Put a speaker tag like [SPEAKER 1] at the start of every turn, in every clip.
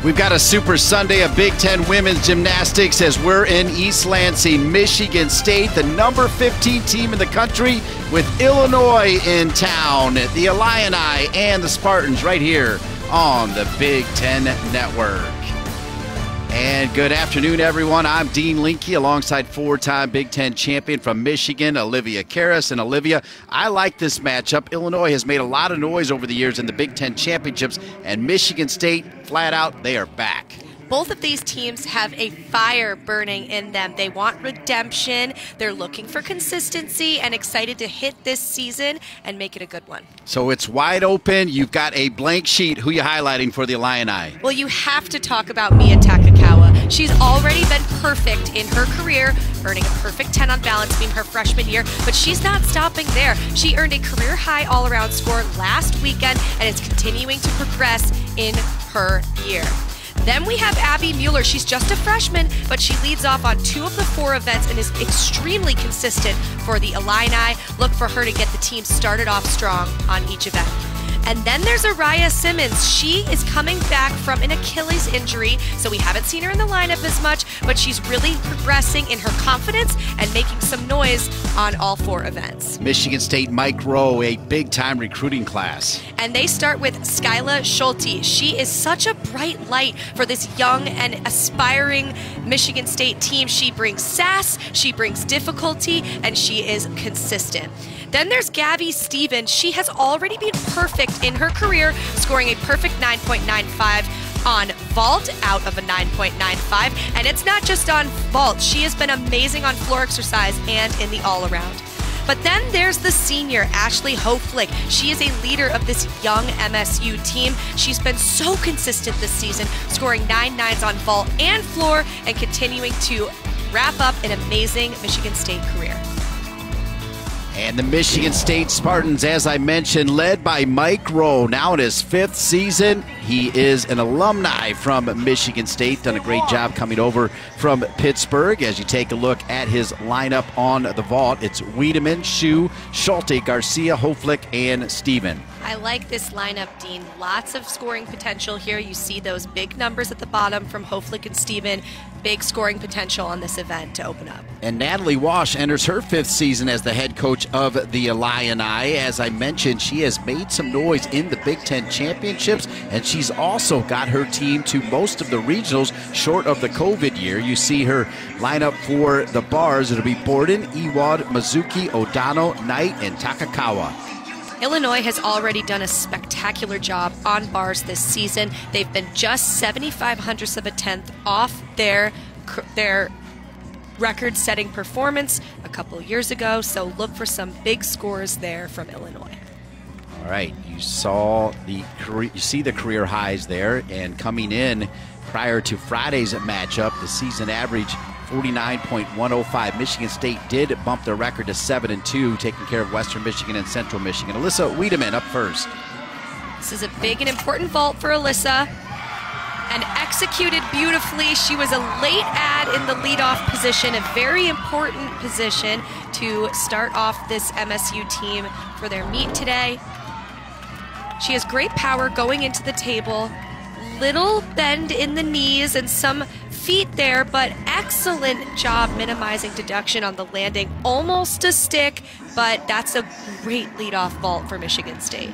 [SPEAKER 1] We've got a Super Sunday of Big Ten women's gymnastics as we're in East Lansing, Michigan State, the number 15 team in the country with Illinois in town. The Illini and the Spartans right here on the Big Ten Network. And good afternoon, everyone. I'm Dean Linke alongside four-time Big Ten champion from Michigan, Olivia Karras. And Olivia, I like this matchup. Illinois has made a lot of noise over the years in the Big Ten championships, and Michigan State, flat out, they are back.
[SPEAKER 2] Both of these teams have a fire burning in them. They want redemption. They're looking for consistency and excited to hit this season and make it a good one.
[SPEAKER 1] So it's wide open. You've got a blank sheet. Who are you highlighting for the Illini?
[SPEAKER 2] Well, you have to talk about Mia Takakawa. She's already been perfect in her career, earning a perfect 10 on balance beam her freshman year, but she's not stopping there. She earned a career-high all-around score last weekend and is continuing to progress in her year. Then we have Abby Mueller. She's just a freshman, but she leads off on 2 of the 4 events and is extremely consistent for the Illini. Look for her to get the team started off strong on each event. And then there's Araya Simmons. She is coming back from an Achilles injury, so we haven't seen her in the lineup as much, but she's really progressing in her confidence and making some noise on all 4 events.
[SPEAKER 1] Michigan State Mike Rowe, a big-time recruiting class.
[SPEAKER 2] And they start with Skyla Schulte. She is such a bright light for this young and aspiring Michigan State team. She brings sass, she brings difficulty, and she is consistent. Then there's Gabby Stevens. She has already been perfect in her career, scoring a perfect 9.95 on vault out of a 9.95. And it's not just on vault. She has been amazing on floor exercise and in the all-around. But then there's the senior, Ashley Hoflick. She is a leader of this young MSU team. She's been so consistent this season, scoring 9.9s on vault and floor and continuing to wrap up an amazing Michigan State career.
[SPEAKER 1] And the Michigan State Spartans, as I mentioned, led by Mike Rowe, now in his 5th season. He is an alumni from Michigan State, done a great job coming over from Pittsburgh. As you take a look at his lineup on the vault, it's Wiedemann, Schuh, Schulte, Garcia, Hoflick, and Steven.
[SPEAKER 2] I like this lineup, Dean. Lots of scoring potential here. You see those big numbers at the bottom from Hoflick and Steven. Big scoring potential on this event to open up.
[SPEAKER 1] And Natalie Walsh enters her 5th season as the head coach of the Illini. As I mentioned, she has made some noise in the Big Ten championships, and she's also got her team to most of the regionals short of the COVID year. You see her lineup for the bars. It'll be Borden, Ewald, Mizuki, O'Donnell, Knight, and Takakawa.
[SPEAKER 2] Illinois has already done a spectacular job on bars this season. They've been just 0.75 of a tenth off their record-setting performance a couple of years ago, so look for some big scores there from Illinois.
[SPEAKER 1] All right, you see the career highs there, and coming in prior to Friday's matchup, the season average 49.105. Michigan State did bump their record to 7-2, taking care of Western Michigan and Central Michigan. Alyssa Wiedemann up first.
[SPEAKER 2] This is a big and important vault for Alyssa, and executed beautifully. She was a late add in the leadoff position, a very important position to start off this MSU team for their meet today. She has great power going into the table, little bend in the knees and some feet there, but excellent job minimizing deduction on the landing. Almost a stick, but that's a great leadoff vault for Michigan State.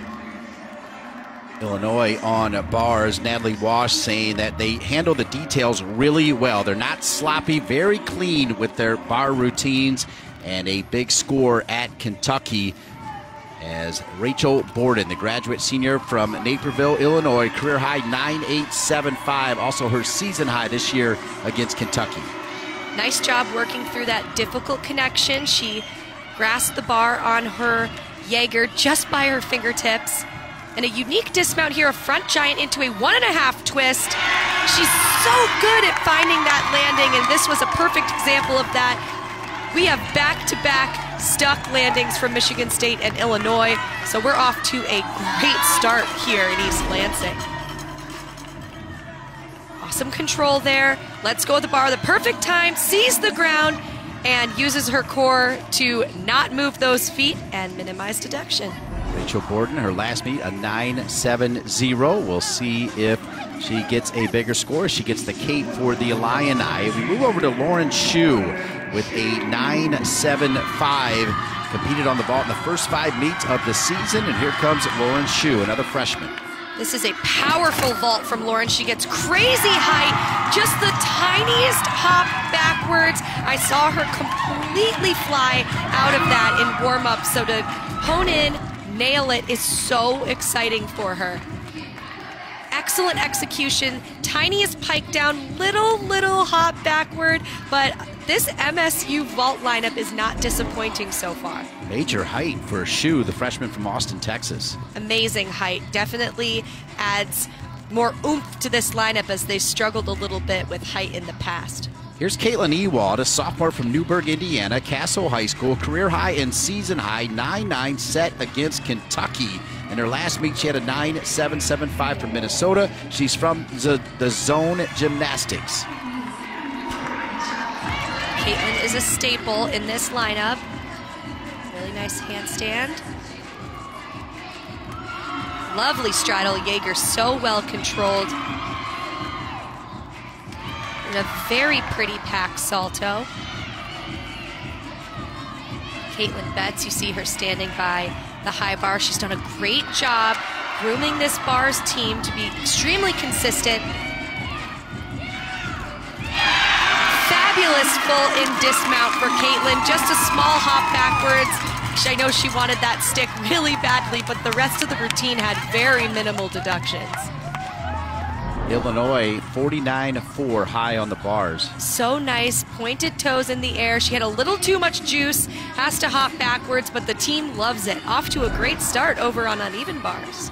[SPEAKER 1] Illinois on bars, Natalie Walsh saying that they handle the details really well. They're not sloppy, very clean with their bar routines, and a big score at Kentucky as Rachel Borden, the graduate senior from Naperville, Illinois, career high 9.875, also her season high this year against Kentucky.
[SPEAKER 2] Nice job working through that difficult connection. She grasped the bar on her Jaeger just by her fingertips. And a unique dismount here, a front giant into a 1.5 twist. She's so good at finding that landing, and this was a perfect example of that. We have back-to-back stuck landings from Michigan State and Illinois, so we're off to a great start here in East Lansing. Awesome control there. Let's go with the bar. The perfect time, sees the ground, and uses her core to not move those feet and minimize deduction.
[SPEAKER 1] Rachel Borden, her last meet, a 9.70. We'll see if she gets a bigger score. She gets the cape for the Illini. We move over to Lauren Shue with a 9.75. Competed on the vault in the first 5 meets of the season. And here comes Lauren Shue, another freshman.
[SPEAKER 2] This is a powerful vault from Lauren. She gets crazy height, just the tiniest hop backwards. I saw her completely fly out of that in warm-up, so to hone in, nail it is so exciting for her. Excellent execution, tiniest pike down, little hop backward, but this MSU vault lineup is not disappointing so far.
[SPEAKER 1] Major height for Shue, the freshman from Austin, Texas.
[SPEAKER 2] Amazing height. Definitely adds more oomph to this lineup as they struggled a little bit with height in the past.
[SPEAKER 1] Here's Caitlin Ewald, a sophomore from Newburgh, Indiana, Castle High School, career high and season high 9.9 set against Kentucky. In her last meet, she had a 9.775 from Minnesota. She's from the zone gymnastics.
[SPEAKER 2] Caitlin is a staple in this lineup. Really nice handstand. Lovely straddle Jaeger, so well controlled. And a very pretty pack salto. Caitlin Betts, you see her standing by the high bar. She's done a great job grooming this bars team to be extremely consistent. Fabulous full in dismount for Caitlin. Just a small hop backwards. I know she wanted that stick really badly, but the rest of the routine had very minimal deductions.
[SPEAKER 1] Illinois 49.4 high on the bars.
[SPEAKER 2] So nice, pointed toes in the air. She had a little too much juice, has to hop backwards, but the team loves it. Off to a great start over on uneven bars.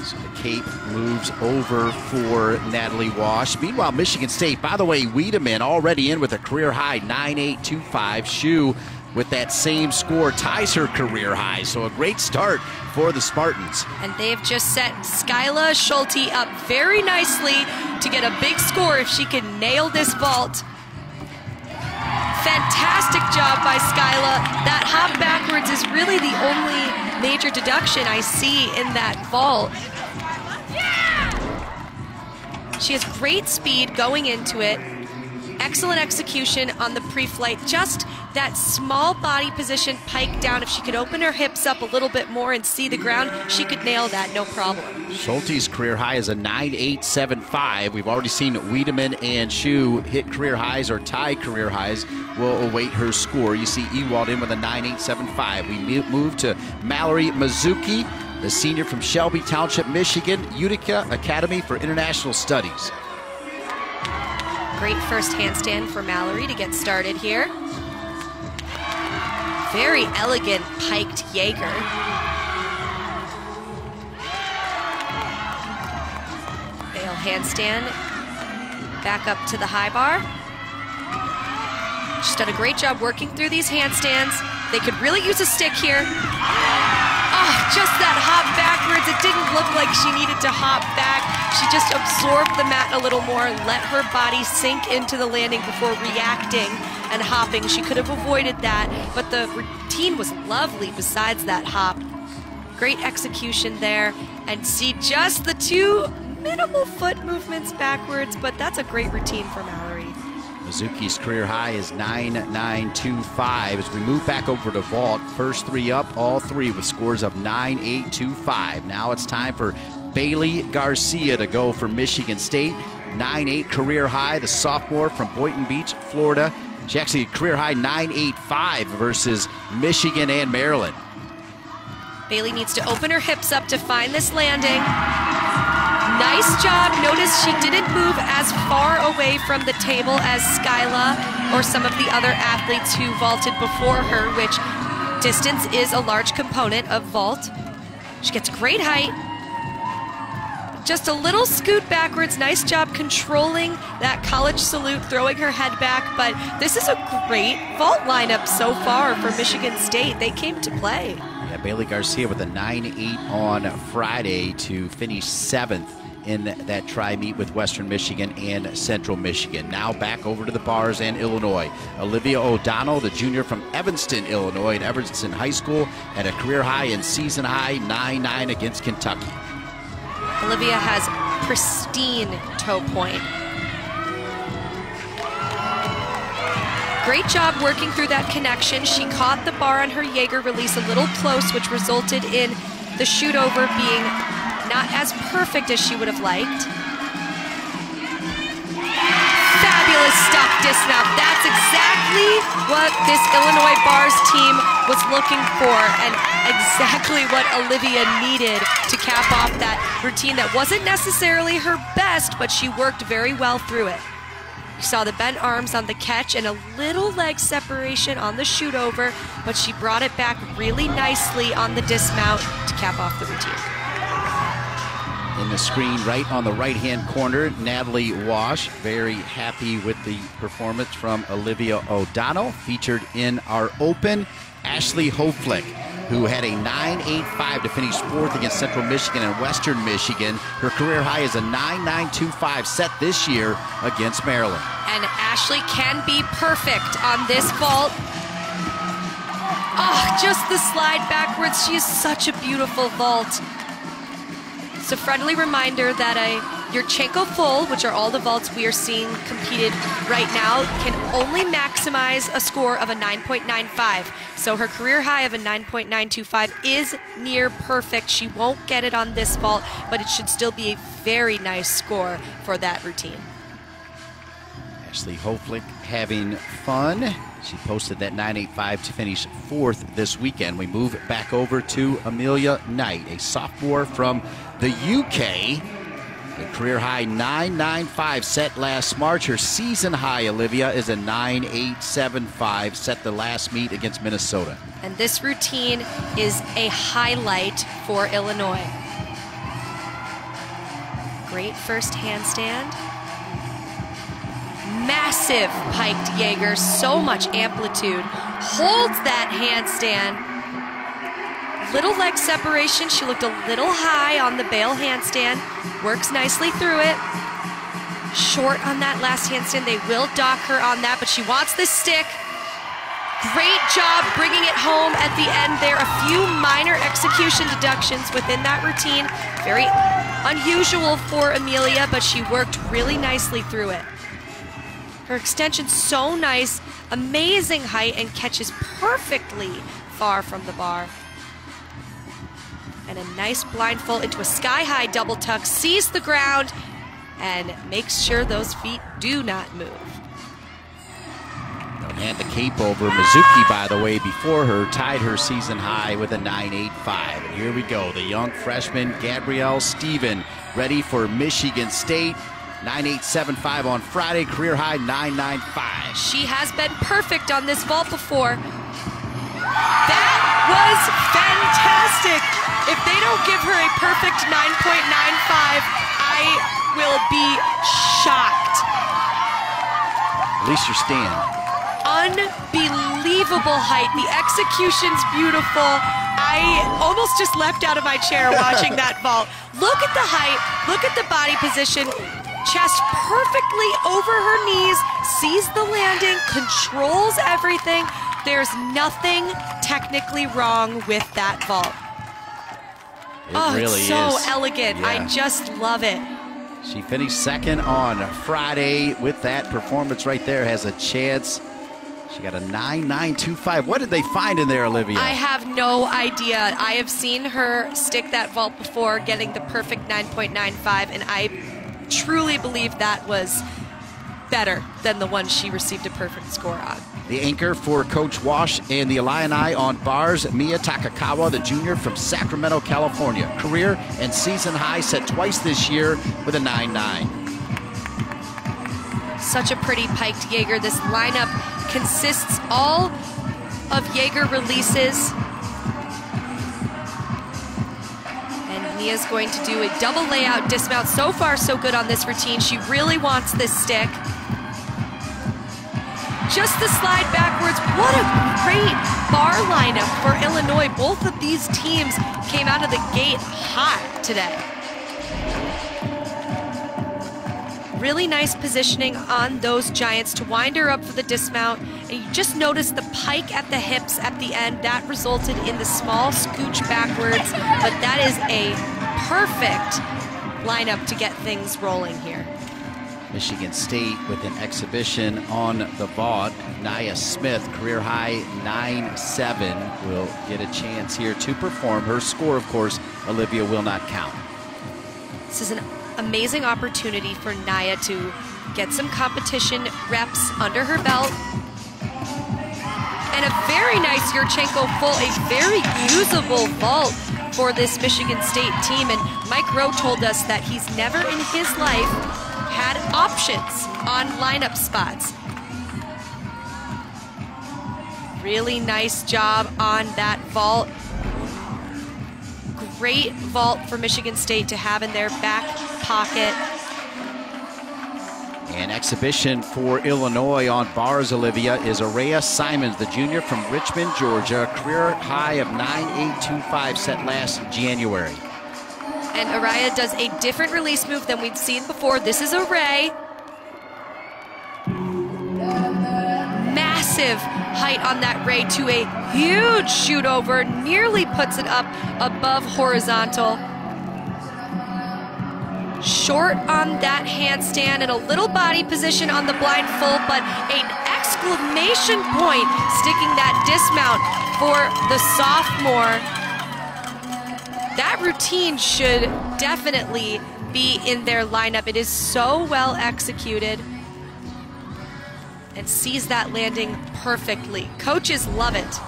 [SPEAKER 1] So the cape moves over for Natalie Wash. Meanwhile, Michigan State, by the way, Wiedemann already in with a career high 9.825. Shue with that same score ties her career high. So a great start for the Spartans.
[SPEAKER 2] And they've just set Skyla Schulte up very nicely to get a big score if she can nail this vault. Fantastic job by Skyla. That hop backwards is really the only major deduction I see in that vault. She has great speed going into it. Excellent execution on the pre-flight. Just that small body position, pike down. If she could open her hips up a little bit more and see the ground, she could nail that, no problem.
[SPEAKER 1] Schulte's career high is a 9.875. We've already seen Wiedemann and Shue hit career highs or tie career highs. We'll await her score. You see Ewald in with a 9.875. We move to Mallory Mizuki, the senior from Shelby Township, Michigan, Utica Academy for International Studies.
[SPEAKER 2] Great first handstand for Mallory to get started here. Very elegant piked Jaeger. Fail handstand. Back up to the high bar. She's done a great job working through these handstands. They could really use a stick here. Oh, just that hop backwards. It didn't look like she needed to hop back. She just absorbed the mat a little more and let her body sink into the landing before reacting and hopping. She could have avoided that, but the routine was lovely besides that hop. Great execution there, and see just the two minimal foot movements backwards, but that's a great routine for Mallory.
[SPEAKER 1] Mizuki's career high is 9.925. As we move back over to vault, first three up, all three with scores of 9.825. Now it's time for Bailey Garcia to go for Michigan State. 9.8 career high, the sophomore from Boynton Beach, Florida. She actually career high 9.85 versus Michigan and Maryland.
[SPEAKER 2] Bailey needs to open her hips up to find this landing. Nice job. Notice she didn't move as far away from the table as Skyla or some of the other athletes who vaulted before her, which distance is a large component of vault. She gets great height. Just a little scoot backwards. Nice job controlling that college salute, throwing her head back. But this is a great vault lineup so far for Michigan State. They came to play.
[SPEAKER 1] Yeah, Yeah, Bailey Garcia with a 9-8 on Friday to finish 7th in that tri-meet with Western Michigan and Central Michigan. Now back over to the bars and Illinois. Olivia O'Donnell, the junior from Evanston, Illinois, at Evanston High School, had a career high and season high 9-9 against Kentucky.
[SPEAKER 2] Olivia has pristine toe point. Great job working through that connection. She caught the bar on her Jaeger release a little close, which resulted in the shoot over being not as perfect as she would have liked. Fabulous stock dismount. That's exactly what this Illinois bars team was looking for and exactly what Olivia needed to cap off that routine that wasn't necessarily her best, but she worked very well through it. You saw the bent arms on the catch and a little leg separation on the shoot over, but she brought it back really nicely on the dismount to cap off the routine.
[SPEAKER 1] In the screen right on the right-hand corner, Natalie Wash, very happy with the performance from Olivia O'Donnell. Featured in our Open, Ashley Hoflick, who had a 9.85 to finish 4th against Central Michigan and Western Michigan. Her career high is a 9.925 set this year against Maryland.
[SPEAKER 2] And Ashley can be perfect on this vault. Oh, just the slide backwards. She is such a beautiful vault. It's a friendly reminder that a Yurchenko full, which are all the vaults we are seeing competed right now, can only maximize a score of a 9.95. So her career high of a 9.925 is near perfect. She won't get it on this vault, but it should still be a very nice score for that routine.
[SPEAKER 1] Ashley Hoflick having fun. She posted that 9.85 to finish 4th this weekend. We move back over to Amelia Knight, a sophomore from the UK. A career high 9.95 set last March. Her season high, Olivia, is a 9.875 set the last meet against Minnesota.
[SPEAKER 2] And this routine is a highlight for Illinois. Great first handstand. Massive piked Jaeger, so much amplitude. Holds that handstand. Little leg separation. She looked a little high on the bail handstand. Works nicely through it. Short on that last handstand. They will dock her on that, but she wants this stick. Great job bringing it home at the end there. A few minor execution deductions within that routine. Very unusual for Amelia, but she worked really nicely through it. Her extension's so nice, amazing height, and catches perfectly far from the bar. And a nice blindfold into a sky-high double tuck, sees the ground, and makes sure those feet do not move.
[SPEAKER 1] Don't hand the cape over. Mizuki, by the way, before her, tied her season high with a 9.85. And here we go, the young freshman Gabrielle Stephen, ready for Michigan State. 9.875 on Friday, career high 9.95.
[SPEAKER 2] She has been perfect on this vault before. That was fantastic. If they don't give her a perfect 9.95, I will be shocked.
[SPEAKER 1] At least you're staying.
[SPEAKER 2] Unbelievable height. The execution's beautiful. I almost just leapt out of my chair watching that vault. Look at the height, look at the body position. Chest perfectly over her knees, sees the landing, controls everything. There's nothing technically wrong with that vault.
[SPEAKER 1] It really
[SPEAKER 2] it's so
[SPEAKER 1] is.
[SPEAKER 2] elegant.
[SPEAKER 1] Yeah.
[SPEAKER 2] I just love it.
[SPEAKER 1] She finished 2nd on Friday with that performance right there. Has a chance. She got a 9.925. What did they find in there, Olivia?
[SPEAKER 2] I have no idea. I have seen her stick that vault before, getting the perfect 9.95, and I truly believe that was better than the one she received a perfect score on.
[SPEAKER 1] The anchor for Coach Wash and the Illini on bars, Mia Takakawa, the junior from Sacramento, California. Career and season high set twice this year with a 9.9.
[SPEAKER 2] Such a pretty piked Jaeger. This lineup consists all of Jaeger releases. Mia's going to do a double layout dismount. So far, so good on this routine. She really wants this stick. just the slide backwards. What a great bar lineup for Illinois. Both of these teams came out of the gate hot today. Really nice positioning on those Giants to wind her up for the dismount. And you just notice the pike at the hips at the end. That resulted in the small scooch backwards, but that is a perfect lineup to get things rolling here.
[SPEAKER 1] Michigan State with an exhibition on the vault. Nia Smith, career high 9.7, will get a chance here to perform. Her score, of course, Olivia, will not count.
[SPEAKER 2] This is an amazing opportunity for Nia to get some competition reps under her belt. And a very nice Yurchenko full, a very usable vault for this Michigan State team. And Mike Rowe told us that he's never in his life had options on lineup spots. Really nice job on that vault. Great vault for Michigan State to have in their back pocket.
[SPEAKER 1] An exhibition for Illinois on bars, Olivia, is Araya Simons, the junior from Richmond, Georgia. Career high of 9.825 set last January.
[SPEAKER 2] And Araya does a different release move than we've seen before. This is Array. Massive height on that ray to a huge shoot over, nearly puts it up above horizontal. Short on that handstand and a little body position on the blind full, but an exclamation point sticking that dismount for the sophomore. That routine should definitely be in their lineup. It is so well executed and sees that landing perfectly. Coaches love it.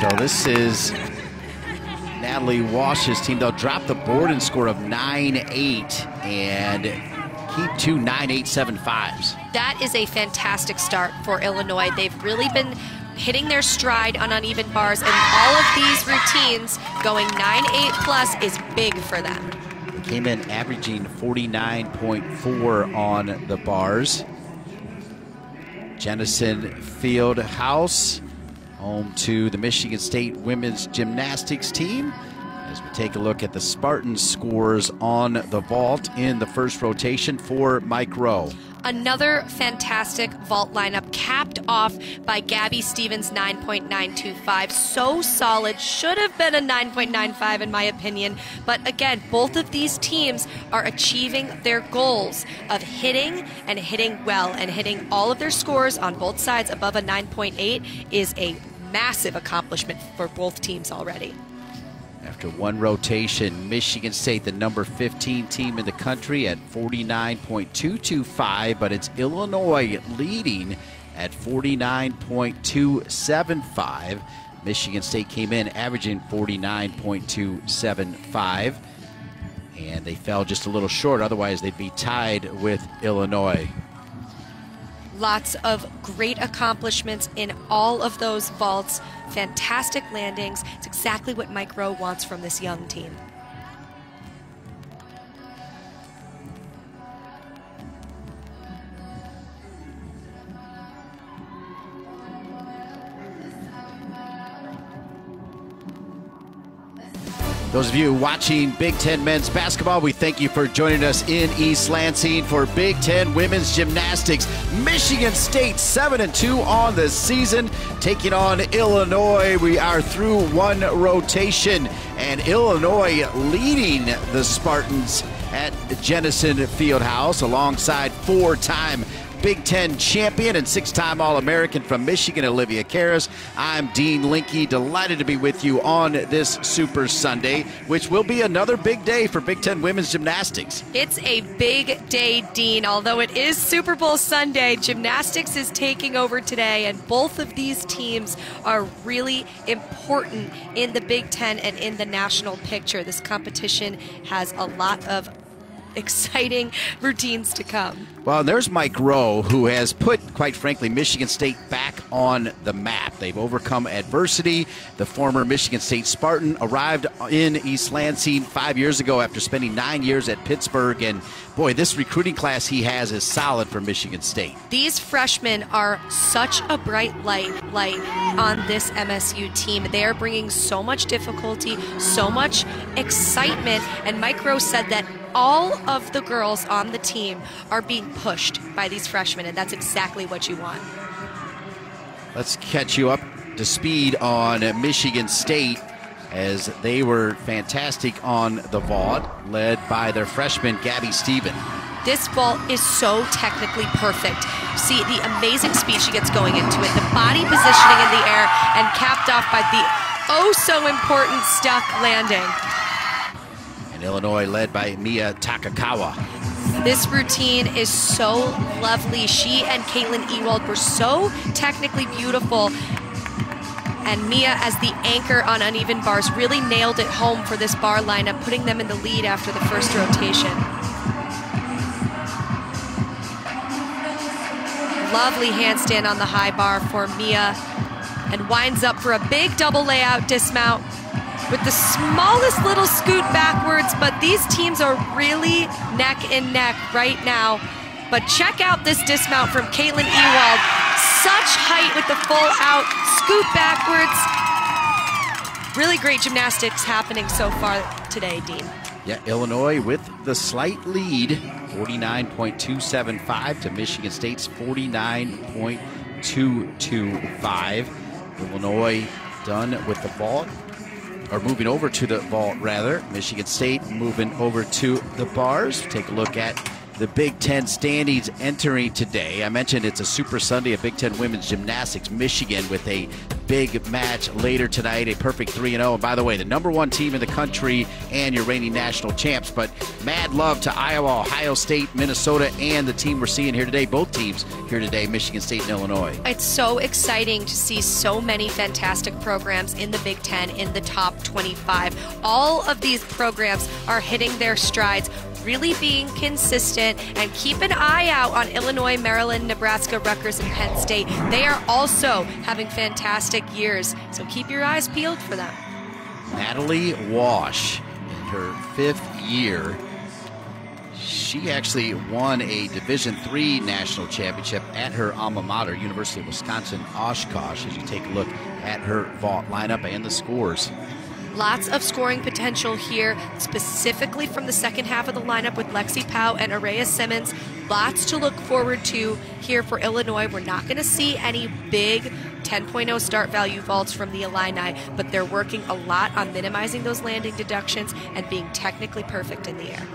[SPEAKER 1] So this is Natalie Walsh's team. They'll drop the board and score of 9.8 and keep two 9.875s.
[SPEAKER 2] That is a fantastic start for Illinois. They've really been hitting their stride on uneven bars, and all of these routines going 9.8 plus is big for them.
[SPEAKER 1] They came in averaging 49.4 on the bars. Jennison Field House, home to the Michigan State women's gymnastics team. As we take a look at the Spartans scores on the vault in the first rotation for Mike Rowe.
[SPEAKER 2] Another fantastic vault lineup capped off by Gabby Stevens' 9.925. So solid, should have been a 9.95 in my opinion. But again, both of these teams are achieving their goals of hitting and hitting well, and hitting all of their scores on both sides above a 9.8 is a massive accomplishment for both teams already.
[SPEAKER 1] After one rotation, Michigan State, the number 15 team in the country, at 49.225, but it's Illinois leading at 49.275. Michigan State came in averaging 49.275, and they fell just a little short. Otherwise, they'd be tied with Illinois.
[SPEAKER 2] Lots of great accomplishments in all of those vaults. Fantastic landings. It's exactly what Mike Rowe wants from this young team.
[SPEAKER 1] Those of you watching Big Ten men's basketball, we thank you for joining us in East Lansing for Big Ten women's gymnastics. Michigan State 7-2 on the season, taking on Illinois. We are through one rotation, and Illinois leading the Spartans at Jennison Fieldhouse alongside four-time Big Ten champion and six-time All-American from Michigan, Olivia Karras. I'm Dean Linke, delighted to be with you on this Super Sunday, which will be another big day for Big Ten women's gymnastics.
[SPEAKER 2] It's a big day, Dean. Although it is Super Bowl Sunday, gymnastics is taking over today, and both of these teams are really important in the Big Ten and in the national picture. This competition has a lot of exciting routines to come.
[SPEAKER 1] Well, there's Mike Rowe, who has put, quite frankly, Michigan State back on the map. They've overcome adversity. The former Michigan State Spartan arrived in East Lansing 5 years ago after spending 9 years at Pittsburgh. And boy, this recruiting class he has is solid for Michigan State.
[SPEAKER 2] These freshmen are such a bright light on this MSU team. They are bringing so much difficulty, so much excitement. And Mike Rowe said that all of the girls on the team are being pushed by these freshmen, and that's exactly what you want.
[SPEAKER 1] Let's catch you up to speed on Michigan State, as they were fantastic on the vault, led by their freshman, Gabby Stephen.
[SPEAKER 2] This vault is so technically perfect. See the amazing speed she gets going into it, the body positioning in the air, and capped off by the oh-so-important stuck landing.
[SPEAKER 1] Illinois led by Mia Takakawa.
[SPEAKER 2] This routine is so lovely. She and Caitlin Ewald were so technically beautiful. And Mia, as the anchor on uneven bars, really nailed it home for this bar lineup, putting them in the lead after the first rotation. Lovely handstand on the high bar for Mia, and winds up for a big double layout dismount with the smallest little scoot backwards, but these teams are really neck and neck right now. But check out this dismount from Caitlin Ewald. Such height with the full out, scoot backwards. Really great gymnastics happening so far today, Dean.
[SPEAKER 1] Yeah, Illinois with the slight lead, 49.275 to Michigan State's 49.225. Illinois done with the vault, or moving over to the vault rather. Michigan State moving over to the bars. Take a look at the Big Ten standings entering today. I mentioned it's a Super Sunday of Big Ten women's gymnastics. Michigan with a big match later tonight, a perfect 3-0. And by the way, the #1 team in the country and your reigning national champs. But mad love to Iowa, Ohio State, Minnesota, and the team we're seeing here today. Both teams here today, Michigan State and Illinois.
[SPEAKER 2] It's so exciting to see so many fantastic programs in the Big Ten in the top 25. All of these programs are hitting their strides, really being consistent, and keep an eye out on Illinois, Maryland, Nebraska, Rutgers, and Penn State. They are also having fantastic years, so keep your eyes peeled for them.
[SPEAKER 1] Natalie Walsh, in her 5th year, she actually won a Division III national championship at her alma mater, University of Wisconsin-Oshkosh, as you take a look at her vault lineup and the scores.
[SPEAKER 2] Lots of scoring potential here, specifically from the second half of the lineup with Lexi Powell and Araya Simmons. Lots to look forward to here for Illinois. We're not going to see any big 10.0 start value vaults from the Illini, but they're working a lot on minimizing those landing deductions and being technically perfect in the air.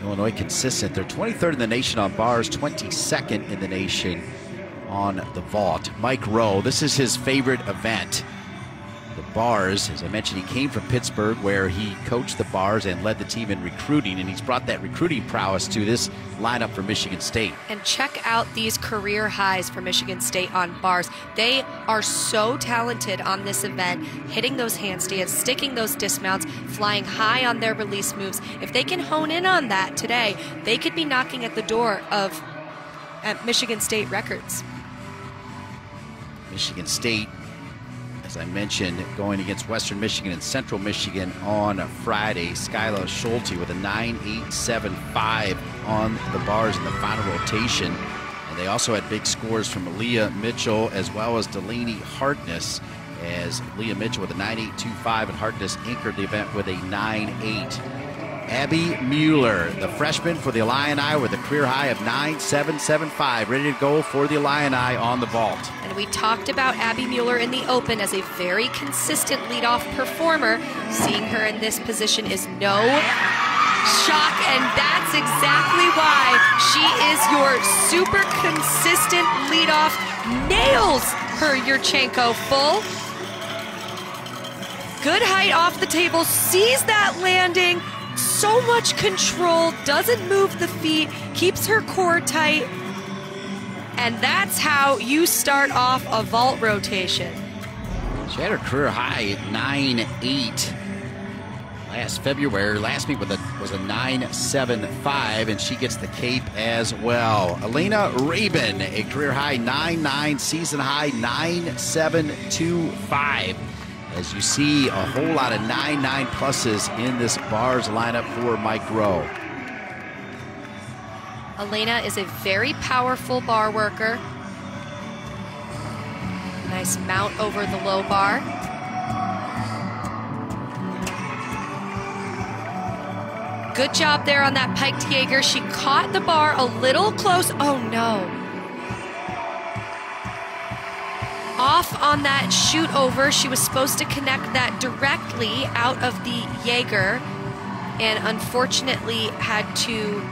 [SPEAKER 1] Illinois consistent. They're 23rd in the nation on bars, 22nd in the nation on the vault. Mike Rowe, this is his favorite event. The bars, as I mentioned, he came from Pittsburgh, where he coached the bars and led the team in recruiting, and he's brought that recruiting prowess to this lineup for Michigan State.
[SPEAKER 2] And check out these career highs for Michigan State on bars. They are so talented on this event, hitting those handstands, sticking those dismounts, flying high on their release moves. If they can hone in on that today, they could be knocking at the door of Michigan State records.
[SPEAKER 1] Michigan State, as I mentioned, going against Western Michigan and Central Michigan on Friday. Skyla Schulte with a 9.875 on the bars in the final rotation. And they also had big scores from Leah Mitchell as well as Delaney Hartness, as Leah Mitchell with a 9.825 and Hartness anchored the event with a 9.8. Abby Mueller, the freshman for the Illini, with a career high of 9.775, ready to go for the Illini on the vault.
[SPEAKER 2] And we talked about Abby Mueller in the Open as a very consistent leadoff performer. Seeing her in this position is no shock, and that's exactly why she is your super consistent leadoff. Nails her Yurchenko full. Good height off the table, sees that landing. So much control, doesn't move the feet, keeps her core tight, and that's how you start off a vault rotation.
[SPEAKER 1] She had her career high at 9.8 last February. Last meet was a 9.75, and she gets the cape as well. Elena Rabin, a career high 9.9, season high 9.725. As you see, a whole lot of 9.9 pluses in this bars lineup for Mike Rowe.
[SPEAKER 2] Elena is a very powerful bar worker. Nice mount over the low bar. Good job there on that piked Jaeger. She caught the bar a little close. Oh no. Off on that shoot over. She was supposed to connect that directly out of the Jaeger and unfortunately had to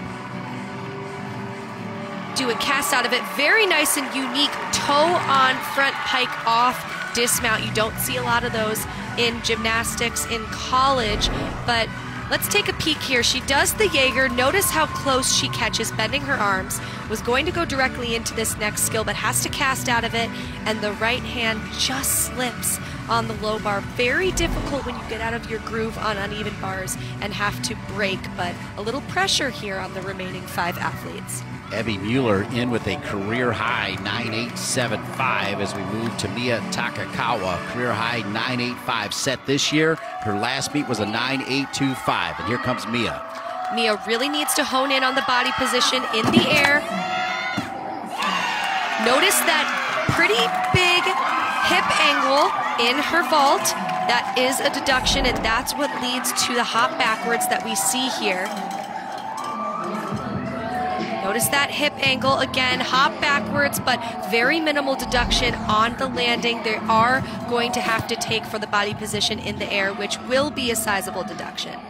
[SPEAKER 2] do a cast out of it. Very nice and unique toe on front pike off dismount. You don't see a lot of those in gymnastics in college, but let's take a peek here. She does the Jaeger. Notice how close she catches, bending her arms. Was going to go directly into this next skill, but has to cast out of it, and the right hand just slips on the low bar. Very difficult when you get out of your groove on uneven bars and have to break, but a little pressure here on the remaining 5 athletes.
[SPEAKER 1] Evie Mueller in with a career high 9.875 as we move to Mia Takakawa. Career high 9.85 set this year. Her last meet was a 9.825, and here comes Mia.
[SPEAKER 2] Mia really needs to hone in on the body position in the air. Notice that pretty big hip angle in her vault. That is a deduction, and that's what leads to the hop backwards that we see here. Notice that hip angle again, hop backwards, but very minimal deduction on the landing. They are going to have to take for the body position in the air, which will be a sizable deduction.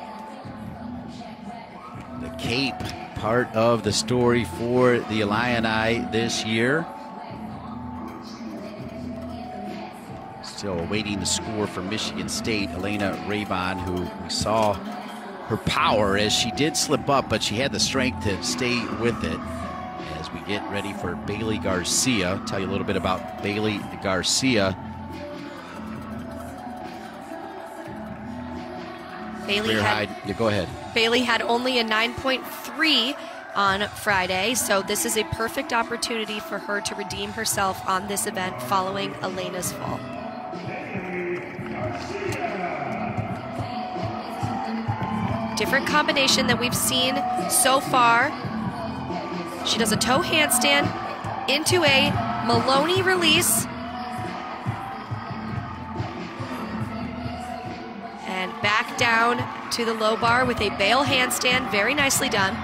[SPEAKER 1] The cape, part of the story for the Illini this year. Still awaiting the score from Michigan State. Elena Rabin, who we saw her power as she did slip up, but she had the strength to stay with it. As we get ready for Bailey Garcia, I'll tell you a little bit about Bailey Garcia.
[SPEAKER 2] Bailey
[SPEAKER 1] go ahead.
[SPEAKER 2] Bailey had only a 9.3 on Friday, so this is a perfect opportunity for her to redeem herself on this event following Elena's fall. Different combination than we've seen so far. She does a toe handstand into a Maloney release. And back down to the low bar with a bail handstand. Very nicely done.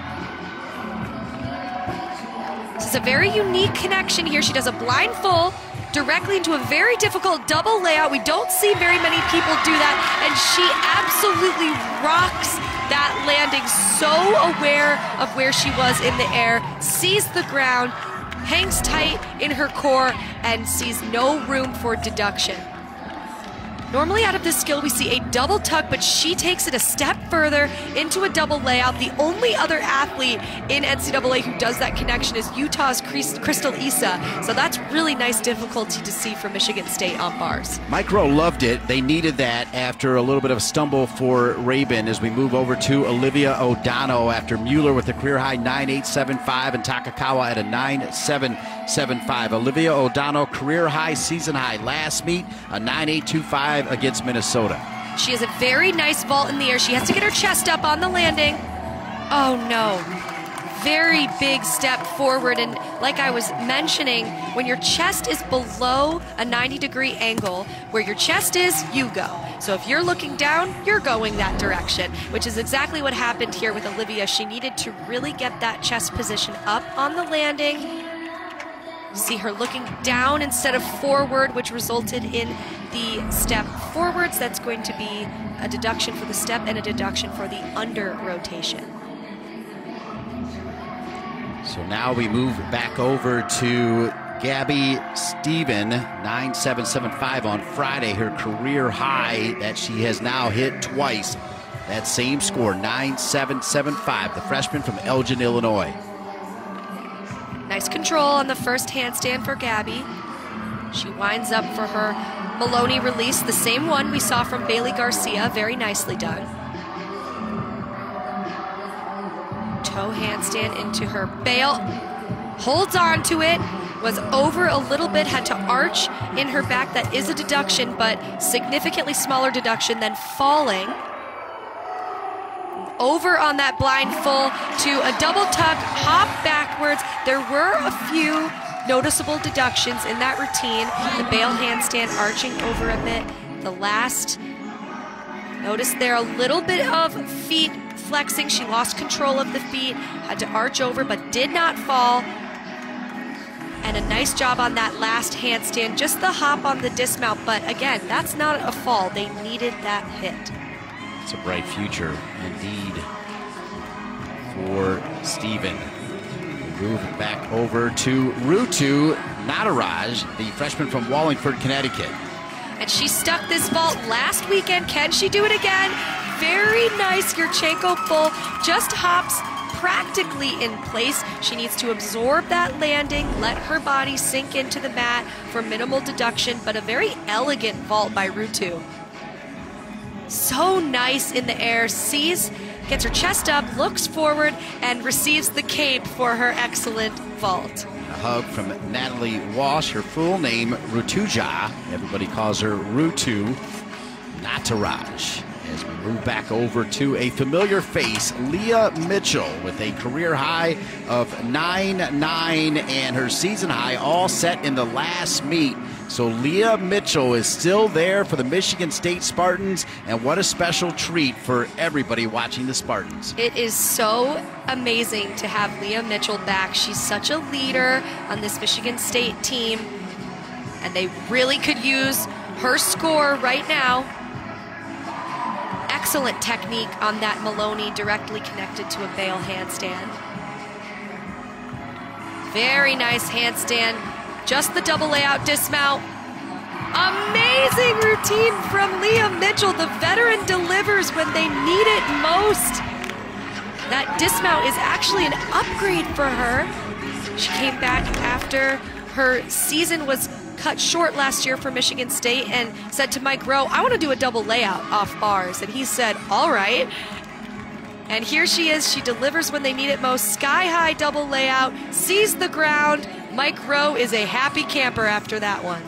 [SPEAKER 2] This is a very unique connection here. She does a blind full directly into a very difficult double layout. We don't see very many people do that, and she absolutely rocks that landing, so aware of where she was in the air, sees the ground, hangs tight in her core, and sees no room for deduction. Normally out of this skill we see a double tuck, but she takes it a step further into a double layout. The only other athlete in NCAA who does that connection is Utah's Crystal Issa, so that's really nice difficulty to see from Michigan State on bars.
[SPEAKER 1] Mike Rowe loved it. They needed that after a little bit of a stumble for Rabin as we move over to Olivia O'Donnell after Mueller with a career high 9.875 and Takakawa at a 9.775. Olivia O'Donnell, career high, season high, last meet, a 9.825 against Minnesota.
[SPEAKER 2] She has a very nice vault in the air. She has to get her chest up on the landing. Oh no. Very big step forward, and like I was mentioning, when your chest is below a 90-degree angle, where your chest is, you go. So if you're looking down, you're going that direction, which is exactly what happened here with Olivia. She needed to really get that chest position up on the landing. See her looking down instead of forward, which resulted in the step forwards. That's going to be a deduction for the step and a deduction for the under rotation.
[SPEAKER 1] So now we move back over to Gabby Stephen, 9.775 on Friday, her career high that she has now hit twice. That same score, 9.775, the freshman from Elgin, Illinois.
[SPEAKER 2] Nice control on the first handstand for Gabby. She winds up for her Maloney release, the same one we saw from Bailey Garcia. Very nicely done. toe handstand into her bail. Holds on to it, was over a little bit, had to arch in her back. That is a deduction, but significantly smaller deduction than falling. Over on that blind full to a double tuck, hop backwards. There were a few noticeable deductions in that routine. The bail handstand arching over a bit. The last, notice there a little bit of feet flexing. She lost control of the feet, had to arch over but did not fall. And a nice job on that last handstand, just the hop on the dismount, but again, that's not a fall. They needed that hit.
[SPEAKER 1] It's a bright future indeed for Steven. Move back over to Rutu Nataraj, the freshman from Wallingford, Connecticut.
[SPEAKER 2] And she stuck this vault last weekend. Can she do it again? Very nice Yurchenko full, just hops practically in place. She needs to absorb that landing, let her body sink into the mat for minimal deduction, but a very elegant vault by Rutu. So nice in the air, sees, gets her chest up, looks forward, and receives the cape for her excellent vault.
[SPEAKER 1] A hug from Natalie Walsh, her full name Rutuja. Everybody calls her Rutu Nataraj. As we move back over to a familiar face, Leah Mitchell, with a career high of 9.9 and her season high all set in the last meet. So Leah Mitchell is still there for the Michigan State Spartans, and what a special treat for everybody watching the Spartans.
[SPEAKER 2] It is so amazing to have Leah Mitchell back. She's such a leader on this Michigan State team, and they really could use her score right now. Excellent technique on that Maloney, directly connected to a bail handstand. Very nice handstand. Just the double layout dismount. Amazing routine from Leah Mitchell. The veteran delivers when they need it most. That dismount is actually an upgrade for her. She came back after her season was cut short last year for Michigan State and said to Mike Rowe, I want to do a double layout off bars. And he said, all right. And here she is. She delivers when they need it most. Sky high double layout, sees the ground. Mike Rowe is a happy camper after that one.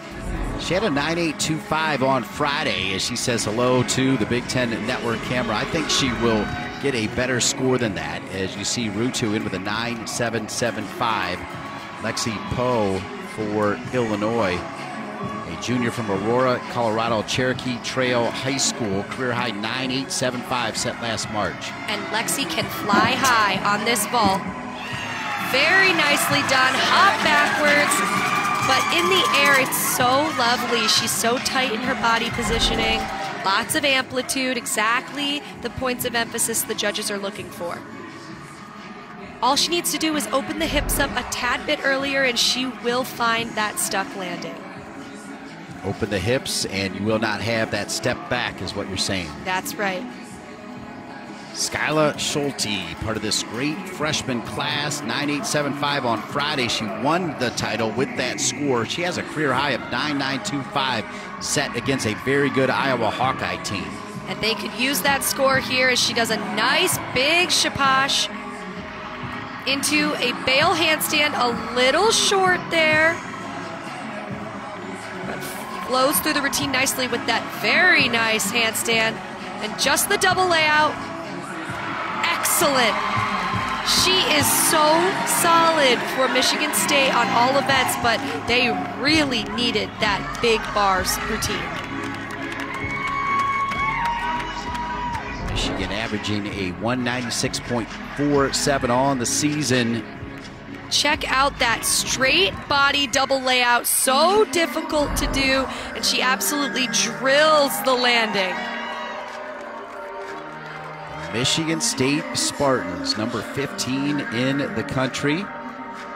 [SPEAKER 1] She had a 9.825 on Friday as she says hello to the Big Ten Network camera. I think she will get a better score than that as you see Rutu in with a 9.775. Lexi Poe for Illinois, a junior from Aurora, Colorado, Cherokee Trail High School, career high 9.875 set last March.
[SPEAKER 2] And Lexi can fly high on this vault. Very nicely done, hop backwards, but in the air it's so lovely. She's so tight in her body positioning, lots of amplitude, exactly the points of emphasis the judges are looking for. All she needs to do is open the hips up a tad bit earlier and she will find that stuck landing.
[SPEAKER 1] Open the hips and you will not have that step back is what you're saying.
[SPEAKER 2] That's right.
[SPEAKER 1] Skyla Schulte, part of this great freshman class, 9.875 on Friday. She won the title with that score. She has a career high of 9.925 set against a very good Iowa Hawkeye team.
[SPEAKER 2] And they could use that score here as she does a nice big shapash into a bail handstand, a little short there, but flows through the routine nicely with that very nice handstand and just the double layout. Excellent. She is so solid for Michigan State on all events, but they really needed that big bars routine.
[SPEAKER 1] Michigan averaging a 196.47 on the season.
[SPEAKER 2] Check out that straight body double layout, so difficult to do, and she absolutely drills the landing.
[SPEAKER 1] Michigan State Spartans, number 15 in the country.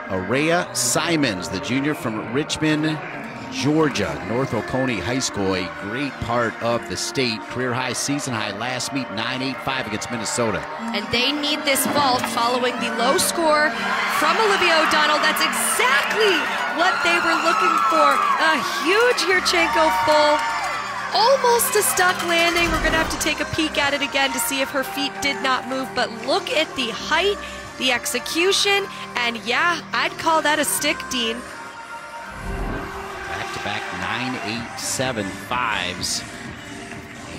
[SPEAKER 1] Araya Simons, the junior from Richmond, Georgia, North Oconee High School, a great part of the state. Career high, season high, last meet 9.85 against Minnesota.
[SPEAKER 2] And they need this vault following the low score from Olivia O'Donnell. That's exactly what they were looking for. A huge Yurchenko full. Almost a stuck landing. We're going to have to take a peek at it again to see if her feet did not move. But look at the height, the execution, and yeah, I'd call that a stick, Dean.
[SPEAKER 1] Back-to-back 9.875s.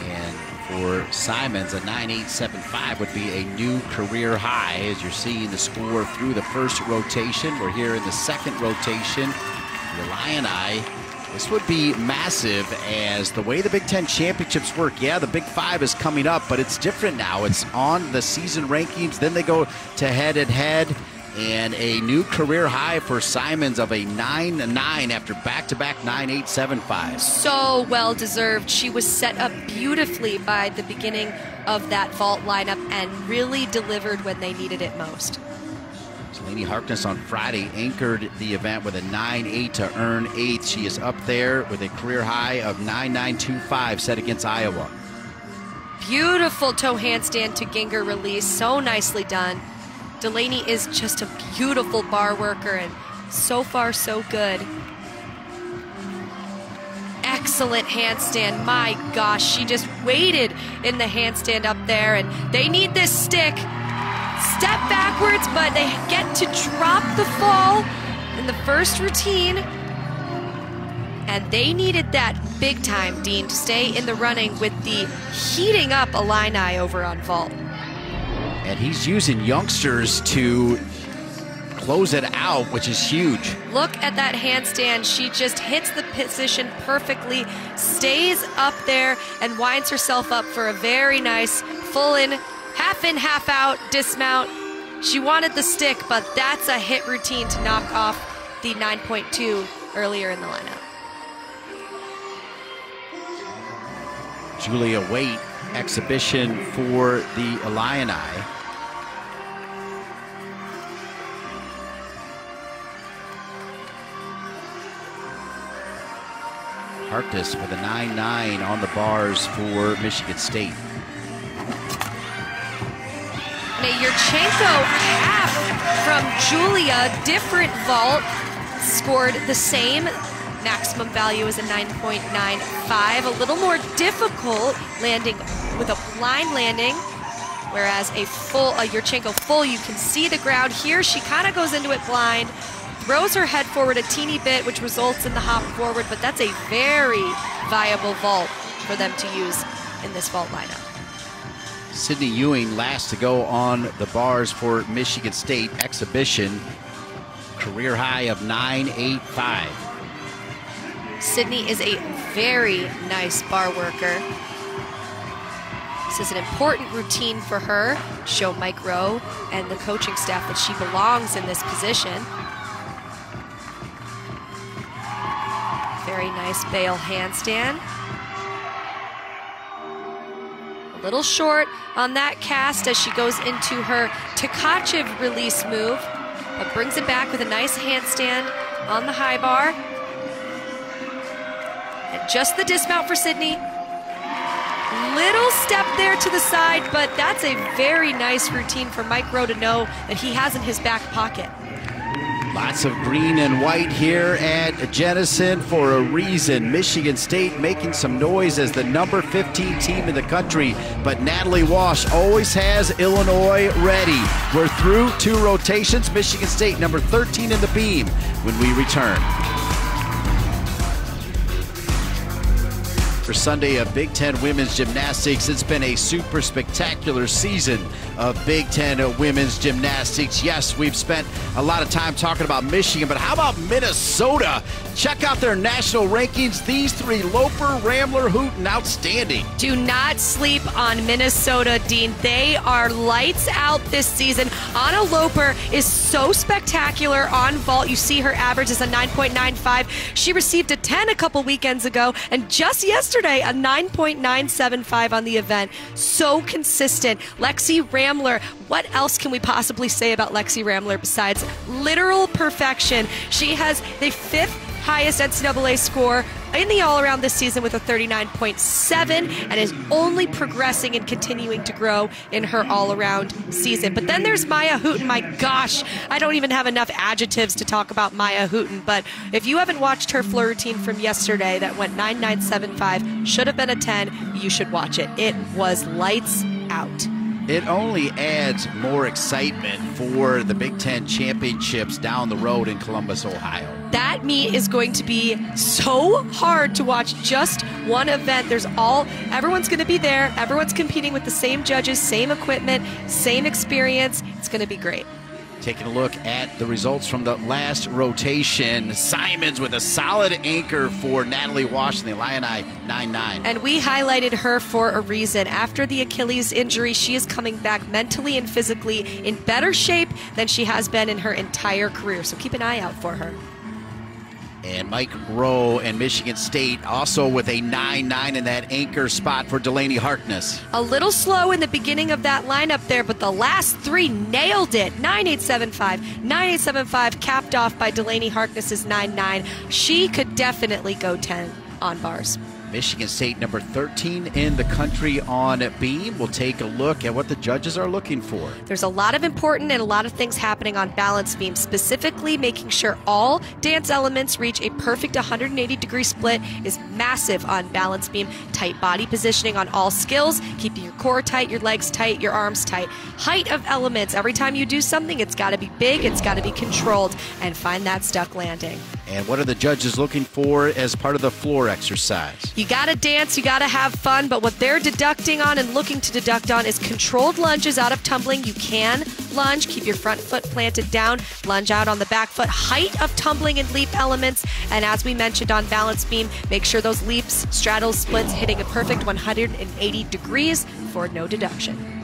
[SPEAKER 1] And for Simons, a 9.875 would be a new career high, as you're seeing the score through the first rotation. We're here in the second rotation. The Illini, this would be massive, as the way the Big Ten championships work. Yeah, the Big Five is coming up, but it's different now. It's on the season rankings, then they go to head-and-head, and a new career high for Simons of a 9-9 after back-to-back 9.875s.
[SPEAKER 2] So well-deserved. She was set up beautifully by the beginning of that vault lineup and really delivered when they needed it most.
[SPEAKER 1] Delaney Harkness on Friday anchored the event with a 9.8 to earn 8th. She is up there with a career high of 9.925 set against Iowa.
[SPEAKER 2] Beautiful toe handstand to Ginger release. So nicely done. Delaney is just a beautiful bar worker, and so far so good. Excellent handstand. My gosh, she just waited in the handstand up there, and they need this stick. Step backwards, but they get to drop the fall in the first routine. And they needed that big time, Dean, to stay in the running with the heating up Illini over on vault.
[SPEAKER 1] And he's using youngsters to close it out, which is huge.
[SPEAKER 2] Look at that handstand. She just hits the position perfectly, stays up there, and winds herself up for a very nice full in, half out dismount. She wanted the stick, but that's a hit routine to knock off the 9.2 earlier in the lineup.
[SPEAKER 1] Julia Waite, exhibition for the Illini. Harkness with a 9.9 on the bars for Michigan State.
[SPEAKER 2] Yurchenko half from Julia, different vault, scored the same. Maximum value is a 9.95, a little more difficult landing with a blind landing, whereas a Yurchenko full, you can see the ground here. She kind of goes into it blind, throws her head forward a teeny bit, which results in the hop forward, but that's a very viable vault for them to use in this vault lineup.
[SPEAKER 1] Sydney Ewing last to go on the bars for Michigan State exhibition. Career high of 9.85.
[SPEAKER 2] Sydney is a very nice bar worker. This is an important routine for her. Show Mike Rowe and the coaching staff that she belongs in this position. Very nice bail handstand. A little short on that cast as she goes into her Tkachev release move, but brings it back with a nice handstand on the high bar. And just the dismount for Sydney. Little step there to the side, but that's a very nice routine for Mike Rowe to know that he has in his back pocket.
[SPEAKER 1] Lots of green and white here at Jenison for a reason. Michigan State making some noise as the number 15 team in the country, but Natalie Walsh always has Illinois ready. We're through 2 rotations. Michigan State number 13 in the beam when we return. For Sunday of Big Ten women's gymnastics, it's been a super spectacular season of Big Ten women's gymnastics. Yes, we've spent a lot of time talking about Michigan, but how about Minnesota? Check out their national rankings. These 3, Loper, Ramler, Hooten, outstanding.
[SPEAKER 2] Do not sleep on Minnesota, Dean. They are lights out this season. Anna Loper is so spectacular on vault. You see her average is a 9.95. She received a 10 a couple weekends ago, and just yesterday, a 9.975 on the event. So consistent. Lexi Ramler, what else can we possibly say about Lexi Ramler besides literal perfection? She has the 5th highest NCAA score in the all-around this season with a 39.7, and is only progressing and continuing to grow in her all-around season. But then there's Maya Hooten. My gosh, I don't even have enough adjectives to talk about Maya Hooten. But if you haven't watched her floor routine from yesterday that went 9.975, should have been a 10, you should watch it. It was lights out.
[SPEAKER 1] It only adds more excitement for the Big Ten championships down the road in Columbus, Ohio.
[SPEAKER 2] That meet is going to be so hard to watch just one event. Everyone's going to be there. Everyone's competing with the same judges, same equipment, same experience. It's going to be great.
[SPEAKER 1] Taking a look at the results from the last rotation. Simons with a solid anchor for Natalie Walsh and the Illini 9-9.
[SPEAKER 2] And we highlighted her for a reason. After the Achilles injury, she is coming back mentally and physically in better shape than she has been in her entire career. So keep an eye out for her.
[SPEAKER 1] And Mike Rowe and Michigan State also with a 9-9 in that anchor spot for Delaney Harkness.
[SPEAKER 2] A little slow in the beginning of that lineup there, but the last three nailed it. 9.875, 9.875, capped off by Delaney Harkness's 9-9. She could definitely go 10 on bars.
[SPEAKER 1] Michigan State number 13 in the country on beam. We'll take a look at what the judges are looking for.
[SPEAKER 2] There's a lot of important and a lot of things happening on balance beam, specifically making sure all dance elements reach a perfect 180-degree split is massive on balance beam. Tight body positioning on all skills, keeping your core tight, your legs tight, your arms tight. Height of elements. Every time you do something, it's got to be big, it's got to be controlled, and find that stuck landing.
[SPEAKER 1] And what are the judges looking for as part of the floor exercise?
[SPEAKER 2] You got to dance, you got to have fun, but what they're deducting on and looking to deduct on is controlled lunges out of tumbling. You can lunge, keep your front foot planted down, lunge out on the back foot, height of tumbling and leap elements, and as we mentioned on balance beam, make sure those leaps, straddles, splits hitting a perfect 180 degrees for no deduction.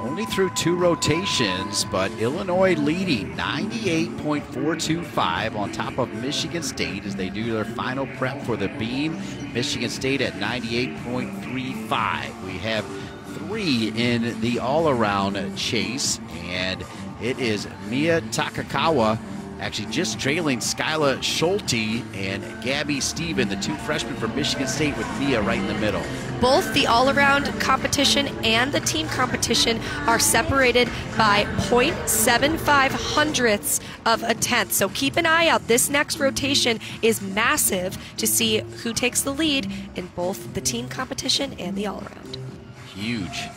[SPEAKER 1] Only through 2 rotations, but Illinois leading 98.425 on top of Michigan State as they do their final prep for the beam. Michigan State at 98.35. We have 3 in the all-around chase, and it is Mia Takakawa actually just trailing Skyla Schulte and Gabby Steven, the 2 freshmen from Michigan State, with Mia right in the middle.
[SPEAKER 2] Both the all-around competition and the team competition are separated by 0.75 hundredths of a tenth. So keep an eye out. This next rotation is massive to see who takes the lead in both the team competition and the all-around.
[SPEAKER 1] Huge.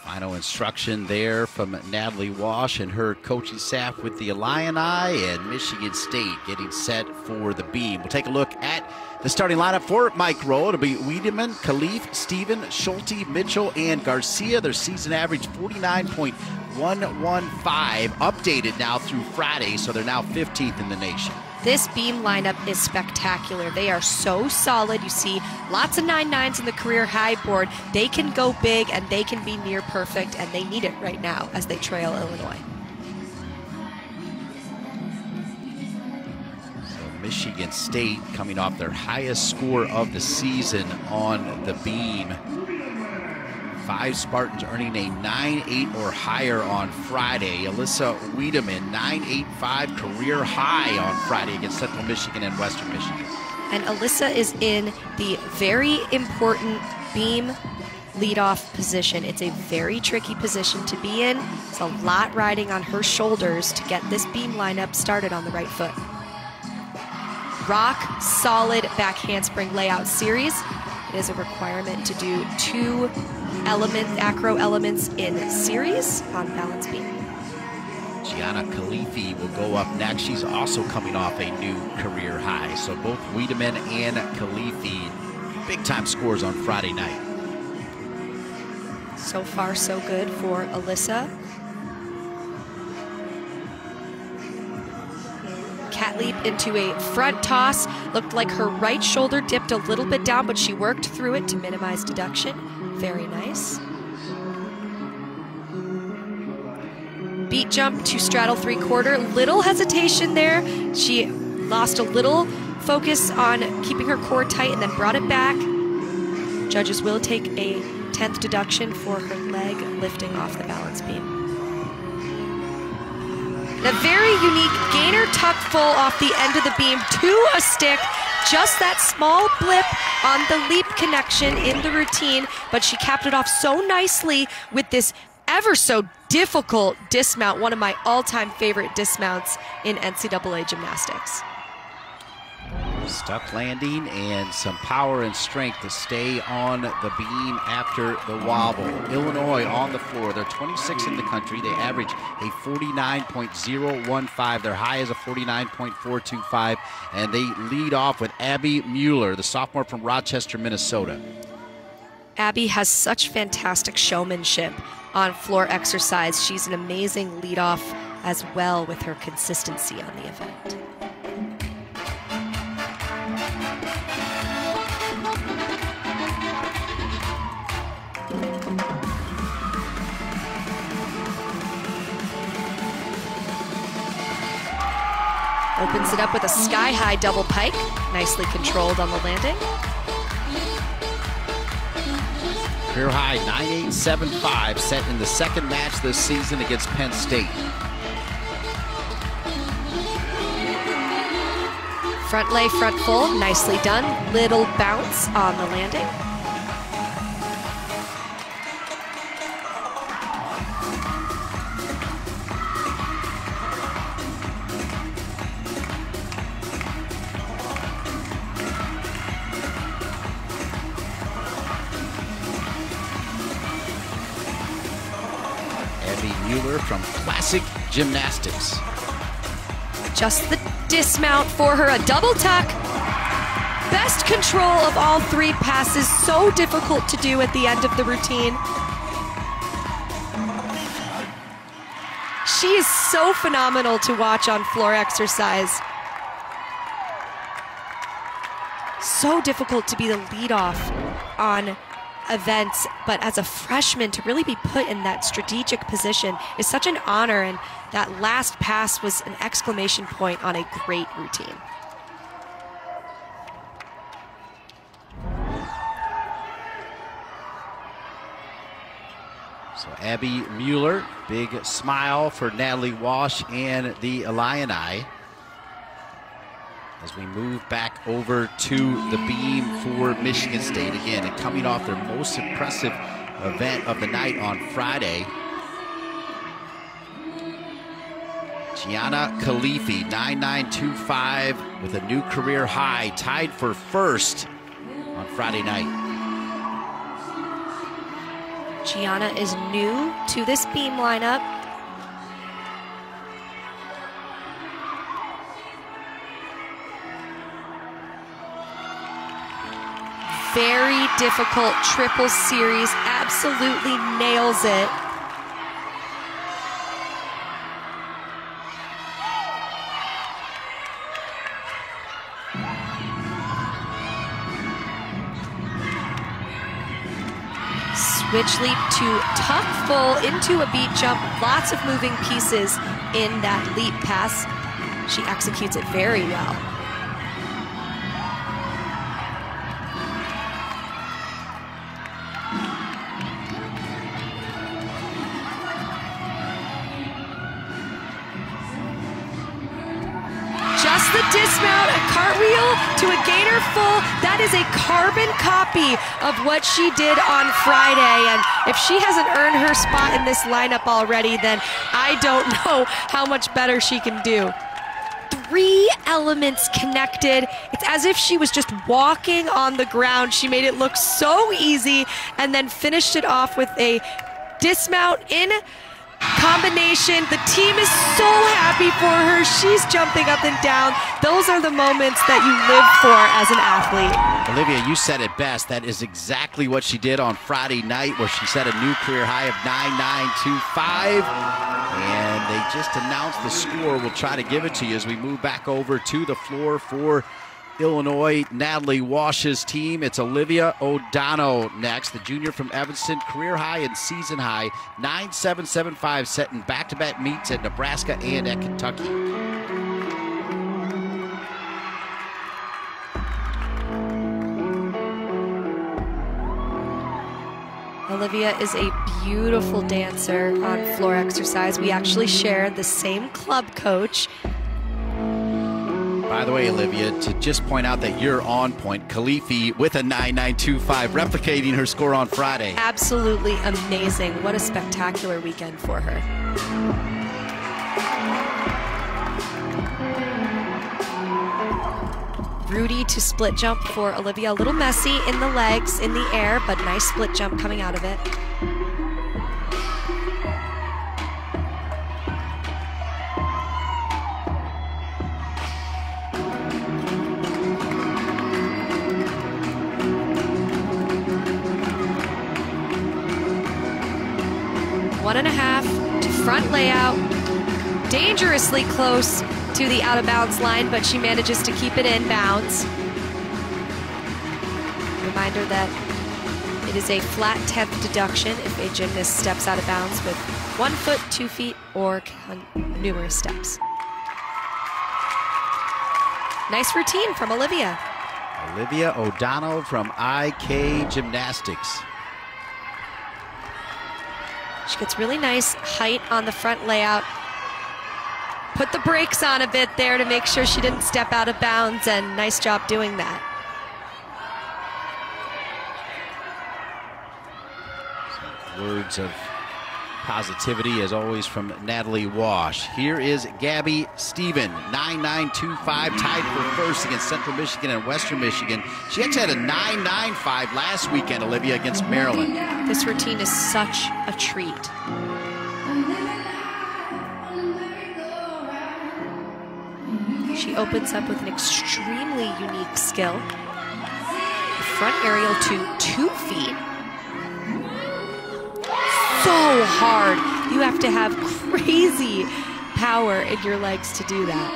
[SPEAKER 1] Final instruction there from Natalie Walsh and her coaching staff with the Illini, and Michigan State getting set for the beam. We'll take a look at the starting lineup for Mike Rowe. It'll be Wiedemann, Khalif, Steven, Schulte, Mitchell, and Garcia. Their season average 49.115, updated now through Friday, so they're now 15th in the nation.
[SPEAKER 2] This beam lineup is spectacular. They are so solid. You see lots of 9-9s in the career high board. They can go big and they can be near perfect, and they need it right now as they trail Illinois.
[SPEAKER 1] So Michigan State coming off their highest score of the season on the beam. 5 Spartans earning a 9.8 or higher on Friday. Alyssa Wiedemann, 9.85 career high on Friday against Central Michigan and Western Michigan.
[SPEAKER 2] And Alyssa is in the very important beam leadoff position. It's a very tricky position to be in. It's a lot riding on her shoulders to get this beam lineup started on the right foot. Rock solid back handspring layout series. It is a requirement to do 2 acro elements in series on balance beam.
[SPEAKER 1] Gianna Khalifi will go up next. She's also coming off a new career high. So both Wiedemann and Khalifi, big time scores on Friday night.
[SPEAKER 2] So far, so good for Alyssa. Cat leap into a front toss. Looked like her right shoulder dipped a little bit down, but she worked through it to minimize deduction. Very nice. Beat jump to straddle 3/4. Little hesitation there. She lost a little focus on keeping her core tight and then brought it back. Judges will take a 10th deduction for her leg lifting off the balance beam. And a very unique gainer tuck full off the end of the beam to a stick. Just that small blip on the leap connection in the routine, but she capped it off so nicely with this ever so difficult dismount, one of my all-time favorite dismounts in NCAA gymnastics.
[SPEAKER 1] Stuck landing and some power and strength to stay on the beam after the wobble. Illinois on the floor. They're 26th in the country. They average a 49.015. Their high is a 49.425. And they lead off with Abby Mueller, the sophomore from Rochester, Minnesota.
[SPEAKER 2] Abby has such fantastic showmanship on floor exercise. She's an amazing leadoff as well with her consistency on the event. Opens it up with a sky-high double pike, nicely controlled on the landing.
[SPEAKER 1] Career high 9.875 set in the second match this season against Penn State.
[SPEAKER 2] Front lay, front full, nicely done. Little bounce on the landing.
[SPEAKER 1] Mueller from Classic Gymnastics.
[SPEAKER 2] Just the dismount for her, a double tuck. Best control of all three passes, so difficult to do at the end of the routine. She is so phenomenal to watch on floor exercise. So difficult to be the leadoff on events, but as a freshman to really be put in that strategic position is such an honor, and that last pass was an exclamation point on a great routine.
[SPEAKER 1] So Abby Mueller, big smile for Natalie Walsh and the Illini. As we move back over to the beam for Michigan State again, and coming off their most impressive event of the night on Friday. Gianna Khalifi, 9.925 with a new career high, tied for first on Friday night.
[SPEAKER 2] Gianna is new to this beam lineup. Very difficult triple series, absolutely nails it. Switch leap to tuck full into a beat jump, lots of moving pieces in that leap pass. She executes it very well. Just the dismount, a cartwheel to a gainer full. That is a carbon copy of what she did on Friday. And if she hasn't earned her spot in this lineup already, then I don't know how much better she can do. 3 elements connected. It's as if she was just walking on the ground. She made it look so easy and then finished it off with a dismount in combination. The team is so happy for her. She's jumping up and down. Those are the moments that you live for as an athlete.
[SPEAKER 1] Olivia, you said it best. That is exactly what she did on Friday night, where she set a new career high of 9.925. And they just announced the score. We'll try to give it to you as we move back over to the floor for Illinois, Natalie Walsh's team. It's Olivia O'Donnell next, the junior from Evanston, career high and season high, 9.775, set in back-to-back meets at Nebraska and at Kentucky.
[SPEAKER 2] Olivia is a beautiful dancer on floor exercise. We actually share the same club coach.
[SPEAKER 1] By the way, Olivia, to just point out that you're on point, Khalifi with a 9.925, replicating her score on Friday.
[SPEAKER 2] Absolutely amazing. What a spectacular weekend for her. Rudy to split jump for Olivia. A little messy in the legs, in the air, but nice split jump coming out of it. One and a half to front layout. Dangerously close to the out of bounds line, but she manages to keep it in bounds. Reminder that it is a flat 10th deduction if a gymnast steps out of bounds with 1 foot, 2 feet, or numerous steps. Nice routine from Olivia.
[SPEAKER 1] Olivia O'Donnell from IK Gymnastics.
[SPEAKER 2] She gets really nice height on the front layout. Put the brakes on a bit there to make sure she didn't step out of bounds, and nice job doing that.
[SPEAKER 1] Some words of positivity, as always, from Natalie Wash. Here is Gabby Stephen, 9.925, tied for first against Central Michigan and Western Michigan. She actually had a 9.95 last weekend, Olivia, against Maryland.
[SPEAKER 2] This routine is such a treat. She opens up with an extremely unique skill. The front aerial to 2 feet. So hard. You have to have crazy power in your legs to do that.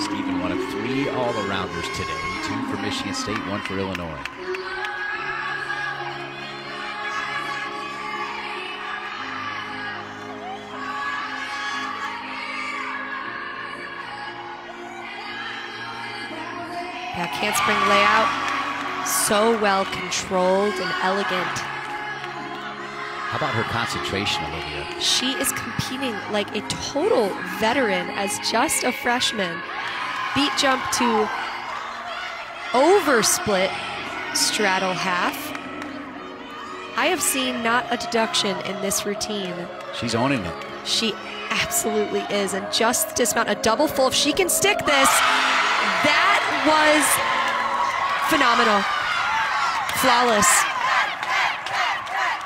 [SPEAKER 1] Stephen, one of 3 all-arounders today. 2 for Michigan State, 1 for Illinois.
[SPEAKER 2] Back handspring layout, so well controlled and elegant.
[SPEAKER 1] How about her concentration, Olivia?
[SPEAKER 2] She is competing like a total veteran as just a freshman. Beat jump to over split straddle half. I have seen not a deduction in this routine.
[SPEAKER 1] She's owning it.
[SPEAKER 2] She absolutely is, and just dismount a double full. If she can stick this, that was phenomenal, flawless.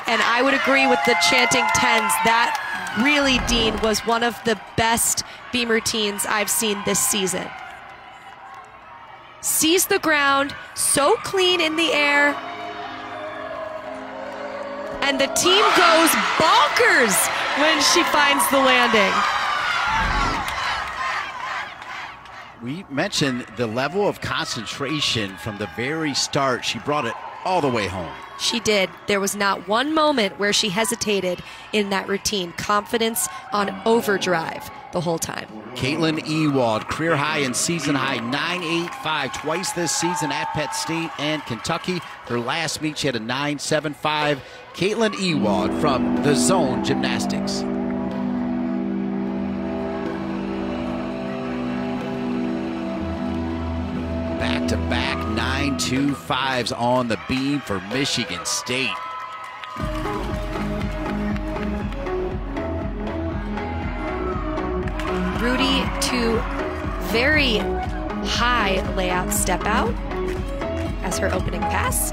[SPEAKER 2] And I would agree with the chanting tens. That really, Dean, was one of the best beam routines I've seen this season. Sees the ground, so clean in the air. And the team goes bonkers when she finds the landing.
[SPEAKER 1] We mentioned the level of concentration from the very start. She brought it all the way home.
[SPEAKER 2] She did. There was not one moment where she hesitated in that routine. Confidence on overdrive the whole time.
[SPEAKER 1] Caitlin Ewald, career high and season high, 9.85 twice this season at Penn State and Kentucky. Her last meet, she had a 9.75. Caitlin Ewald from the Zone Gymnastics. Back-to-back 9.25s on the beam for Michigan State.
[SPEAKER 2] Rudy to very high layout step out as her opening pass.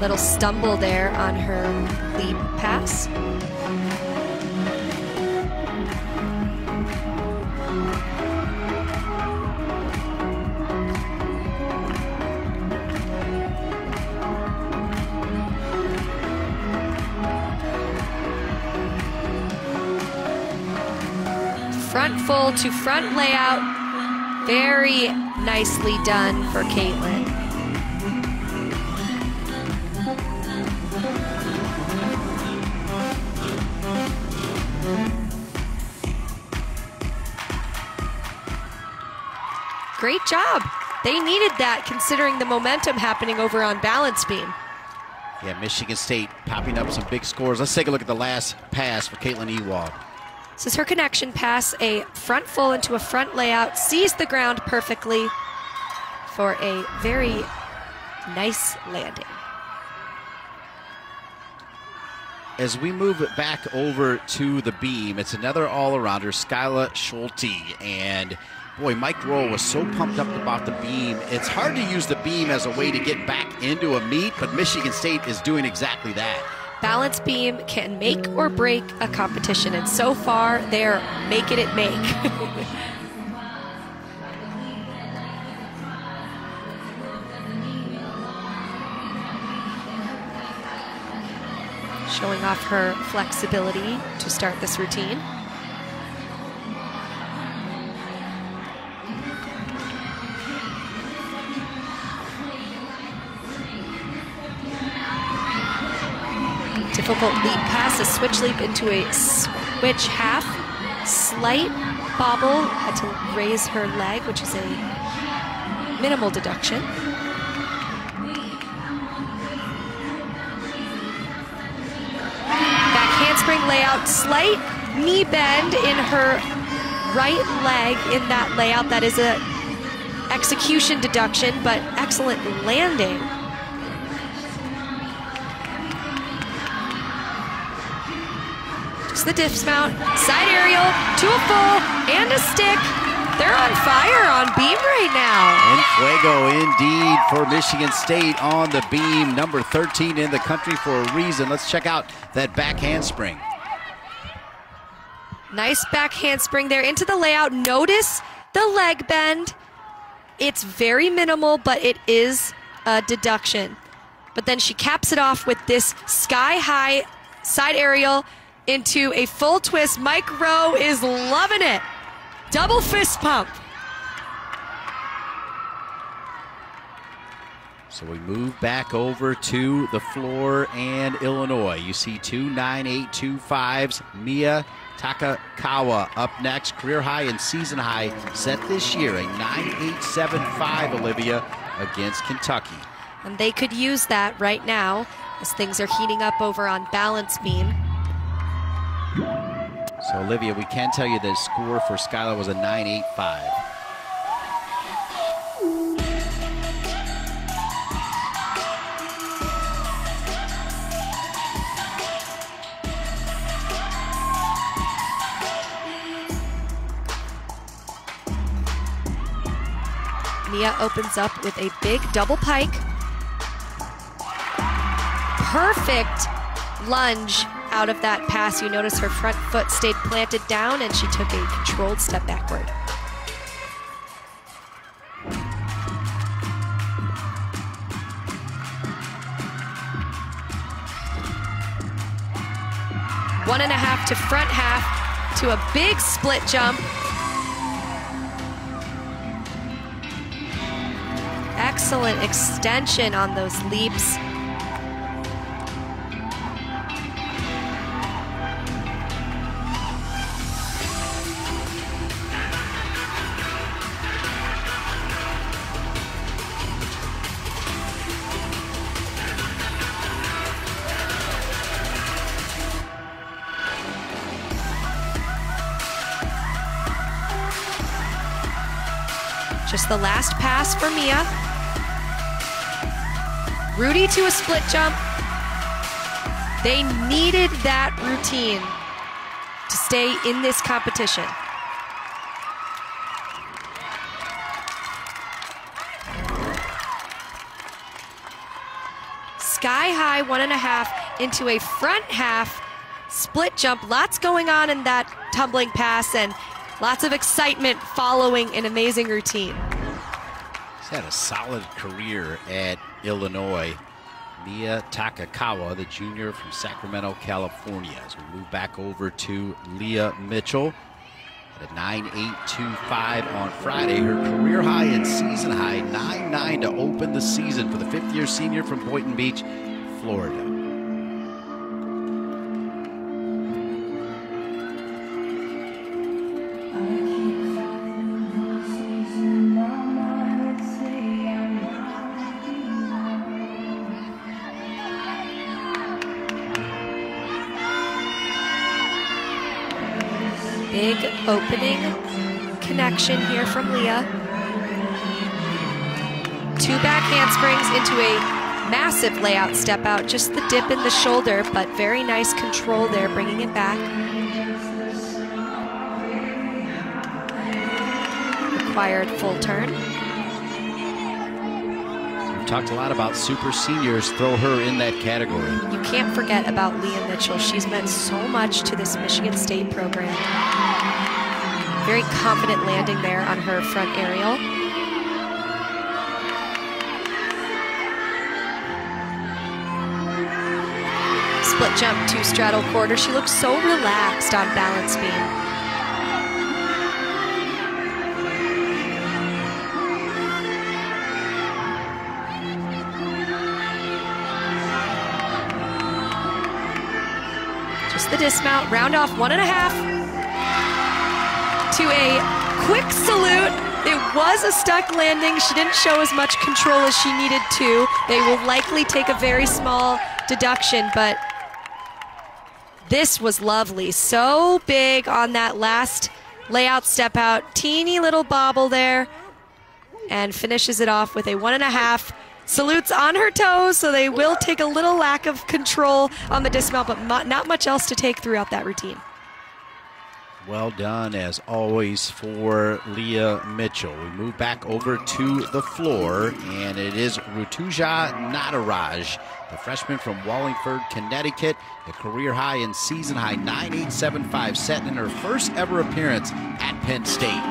[SPEAKER 2] Little stumble there on her leap pass. Front full to front layout. Very nicely done for Caitlin. great job. They needed that considering the momentum happening over on balance beam.
[SPEAKER 1] Yeah, Michigan State popping up some big scores. Let's take a look at the last pass for Caitlin Ewald.
[SPEAKER 2] This is her connection pass, a front full into a front layout, sees the ground perfectly for a very nice landing.
[SPEAKER 1] As we move it back over to the beam, it's another all-arounder, Skyla Schulte. And boy, Mike Rowe was so pumped up about the beam. It's hard to use the beam as a way to get back into a meet, but Michigan State is doing exactly that.
[SPEAKER 2] Balance beam can make or break a competition, and so far they're making it make. Showing off her flexibility to start this routine. Difficult leap pass, a switch leap into a switch half. Slight bobble, had to raise her leg, which is a minimal deduction. Back handspring layout, slight knee bend in her right leg in that layout. That is a execution deduction, but excellent landing. The dismount, side aerial to a full and a stick. They're on fire on beam right now.
[SPEAKER 1] En fuego indeed for Michigan State on the beam, number 13 in the country for a reason. Let's check out that back handspring.
[SPEAKER 2] Nice back handspring there into the layout. Notice the leg bend. It's very minimal, but it is a deduction. But then she caps it off with this sky-high side aerial into a full twist. Mike Rowe is loving it. Double fist pump.
[SPEAKER 1] So we move back over to the floor and Illinois. You see two 9.825s. Mia Takakawa up next. Career high and season high set this year. A 9.875, Olivia, against Kentucky.
[SPEAKER 2] And they could use that right now as things are heating up over on balance beam.
[SPEAKER 1] So, Olivia, we can tell you the score for Skyla was a 9.85.
[SPEAKER 2] Mia opens up with a big double pike. Perfect lunge out of that pass. You notice her front foot stayed planted down and she took a controlled step backward. One and a half to front half to a big split jump. Excellent extension on those leaps. Just the last pass for Mia. Rudy to a split jump. They needed that routine to stay in this competition. Sky high 1.5 into a front half split jump. Lots going on in that tumbling pass and lots of excitement following an amazing routine.
[SPEAKER 1] She's had a solid career at Illinois. Mia Takakawa, the junior from Sacramento, California. As we move back over to Leah Mitchell at a 9.825 on Friday. Her career high and season high, 9.9 to open the season for the fifth-year senior from Boynton Beach, Florida.
[SPEAKER 2] Big opening connection here from Leah. 2 back handsprings into a massive layout step out. Just the dip in the shoulder, but very nice control there, bringing it back. Required full turn.
[SPEAKER 1] We've talked a lot about super seniors. Throw her in that category.
[SPEAKER 2] You can't forget about Leah Mitchell. She's meant so much to this Michigan State program. Very confident landing there on her front aerial. Split jump to straddle quarter. She looks so relaxed on balance beam. Just the dismount, round off 1.5 to a quick salute. It was a stuck landing. She didn't show as much control as she needed to. They will likely take a very small deduction, but this was lovely. So big on that last layout step out. Teeny little bobble there, and finishes it off with a 1.5. Salutes on her toes, so they will take a little lack of control on the dismount, but not much else to take throughout that routine.
[SPEAKER 1] Well done, as always, for Leah Mitchell. We move back over to the floor, and it is Rutuja Nataraj, the freshman from Wallingford, Connecticut, a career high and season high 9.875, set in her first ever appearance at Penn State.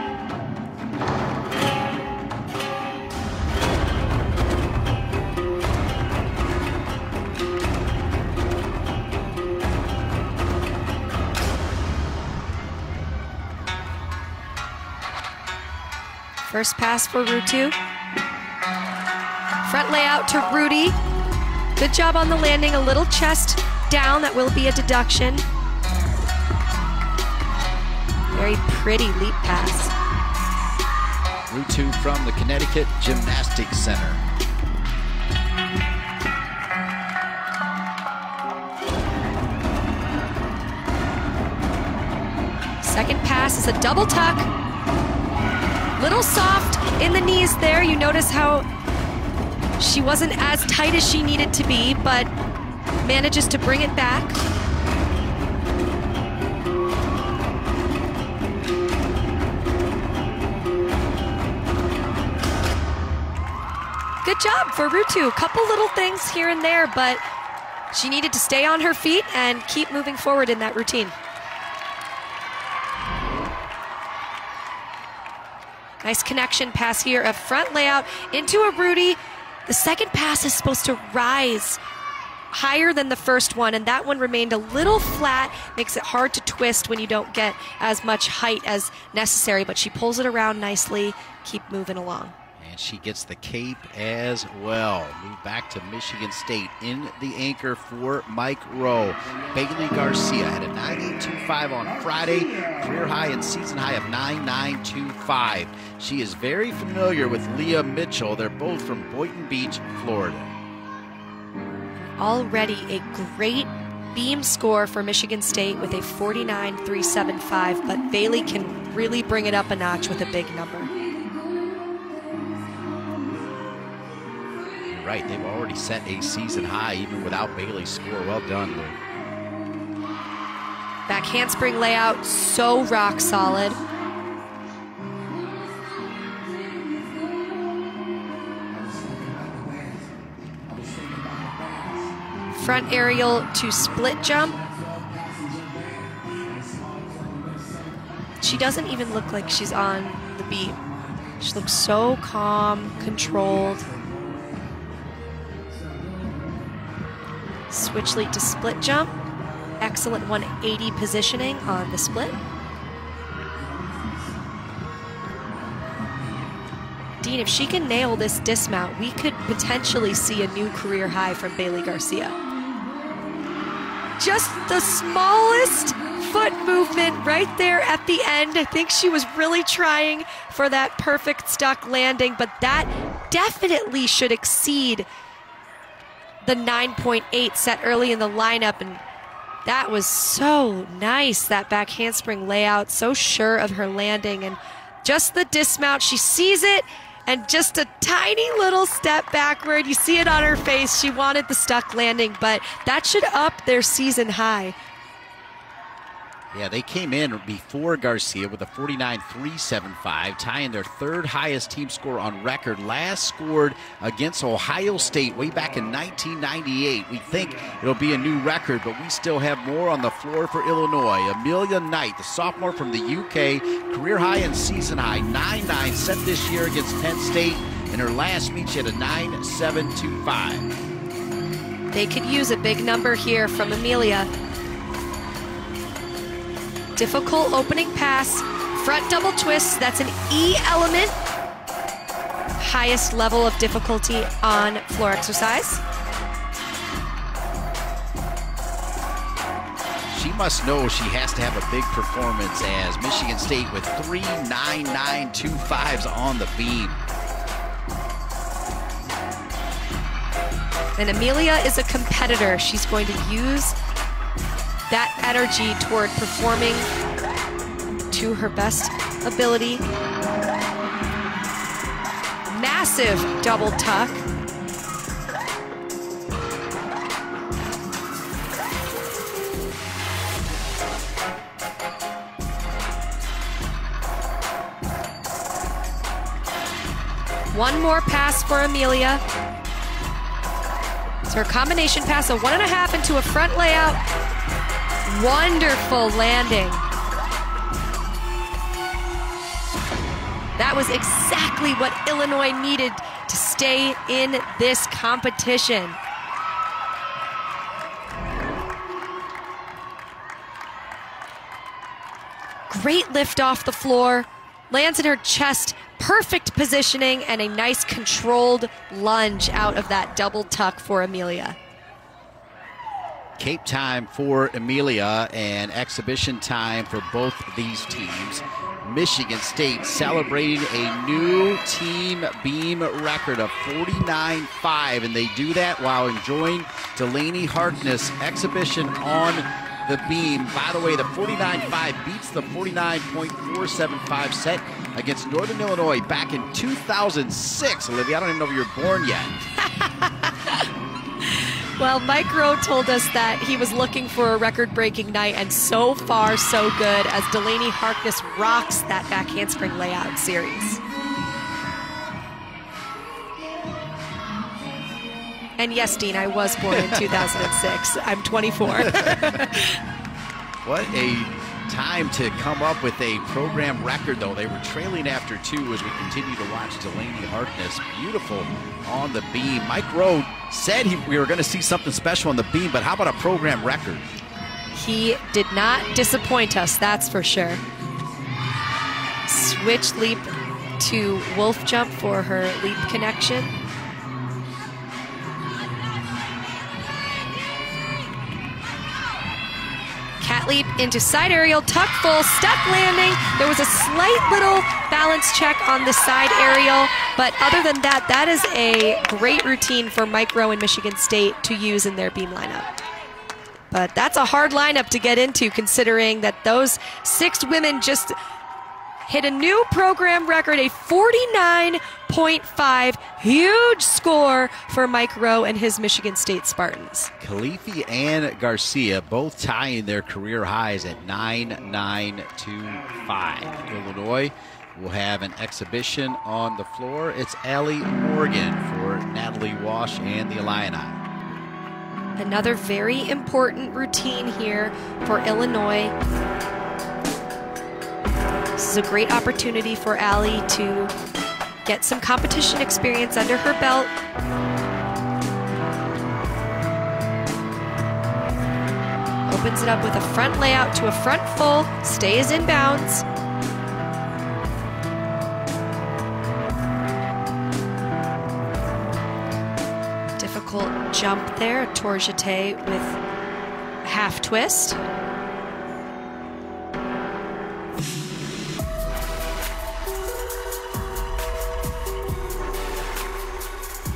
[SPEAKER 2] First pass for Rutu. Front layout to Rudy. Good job on the landing, a little chest down, that will be a deduction. Very pretty leap pass.
[SPEAKER 1] Rutu from the Connecticut Gymnastics Center.
[SPEAKER 2] Second pass is a double tuck. Little soft in the knees there. You notice how she wasn't as tight as she needed to be, but manages to bring it back. Good job for Rutu. Couple little things here and there, but she needed to stay on her feet and keep moving forward in that routine. Nice connection pass here, a front layout into a Rudy. The second pass is supposed to rise higher than the first one, and that one remained a little flat. Makes it hard to twist when you don't get as much height as necessary, but she pulls it around nicely. Keep moving along.
[SPEAKER 1] And she gets the cape as well. Move back to Michigan State in the anchor for Mike Rowe. Bailey Garcia had a 9.825 on Friday, career high and season high of 9.925. She is very familiar with Leah Mitchell. They're both from Boynton Beach, Florida.
[SPEAKER 2] Already a great beam score for Michigan State with a 49.375, but Bailey can really bring it up a notch with a big number.
[SPEAKER 1] Right, they've already set a season high even without Bailey's score. Well done, Lou.
[SPEAKER 2] Back handspring layout, so rock solid. Front aerial to split jump. She doesn't even look like she's on the beat. She looks so calm, controlled. Switch lead to split jump. Excellent 180 positioning on the split. Dean, if she can nail this dismount, we could potentially see a new career high from Bailey Garcia. Just the smallest foot movement right there at the end. I think she was really trying for that perfect stuck landing, but that definitely should exceed the 9.8 set early in the lineup, and That was so nice, that back handspring layout, so sure of her landing. And just the dismount, she sees it, and just a tiny little step backward. You see it on her face. She wanted the stuck landing, but that should up their season high.
[SPEAKER 1] Yeah, they came in before Garcia with a 49.375, tying their third highest team score on record. Last scored against Ohio State way back in 1998. We think it'll be a new record, but we still have more on the floor for Illinois. Amelia Knight, the sophomore from the UK, career high and season high, 9.9 set this year against Penn State. In her last meet, she had a 9.725.
[SPEAKER 2] They could use a big number here from Amelia. Difficult opening pass, front double twist, that's an E element. Highest level of difficulty on floor exercise.
[SPEAKER 1] She must know she has to have a big performance as Michigan State with 3 9.925s on the beam.
[SPEAKER 2] And Amelia is a competitor. She's going to use that energy toward performing to her best ability. Massive double tuck. One more pass for Amelia. So her combination pass, a 1.5 into a front layout. Wonderful landing. That was exactly what Illinois needed to stay in this competition. Great lift off the floor, lands in her chest, perfect positioning, and a nice controlled lunge out of that double tuck for Amelia.
[SPEAKER 1] Cape time for Amelia and exhibition time for both these teams. Michigan State celebrating a new team beam record of 49.5, and they do that while enjoying Delaney Harkness' exhibition on the beam. By the way, the 49.5 beats the 49.475 set against Northern Illinois back in 2006. Olivia, I don't even know if you were born yet.
[SPEAKER 2] Well, Mike Rowe told us that he was looking for a record-breaking night, and so far, so good, as Delaney Harkness rocks that back handspring layout series. And yes, Dean, I was born in 2006. I'm 24.
[SPEAKER 1] What a time to come up with a program record, though. They were trailing after 2 as we continue to watch Delaney Harkness. Beautiful on the beam. Mike Rowe said we were going to see something special on the beam, but how about a program record?
[SPEAKER 2] He did not disappoint us, that's for sure. Switch leap to wolf jump for her leap connection. Cat leap into side aerial, tuck full, stuck landing. There was a slight little balance check on the side aerial, but other than that, that is a great routine for Mike Rowe and Michigan State to use in their beam lineup. But that's a hard lineup to get into, considering that those 6 women just hit a new program record, a 49.5, huge score for Mike Rowe and his Michigan State Spartans.
[SPEAKER 1] Khalifi and Garcia both tying their career highs at 9.925. Illinois will have an exhibition on the floor. It's Allie Morgan for Natalie Walsh and the Illini.
[SPEAKER 2] Another very important routine here for Illinois. This is a great opportunity for Allie to get some competition experience under her belt. Opens it up with a front layout to a front full, stays in bounds. Difficult jump there, a tourgette with a half twist.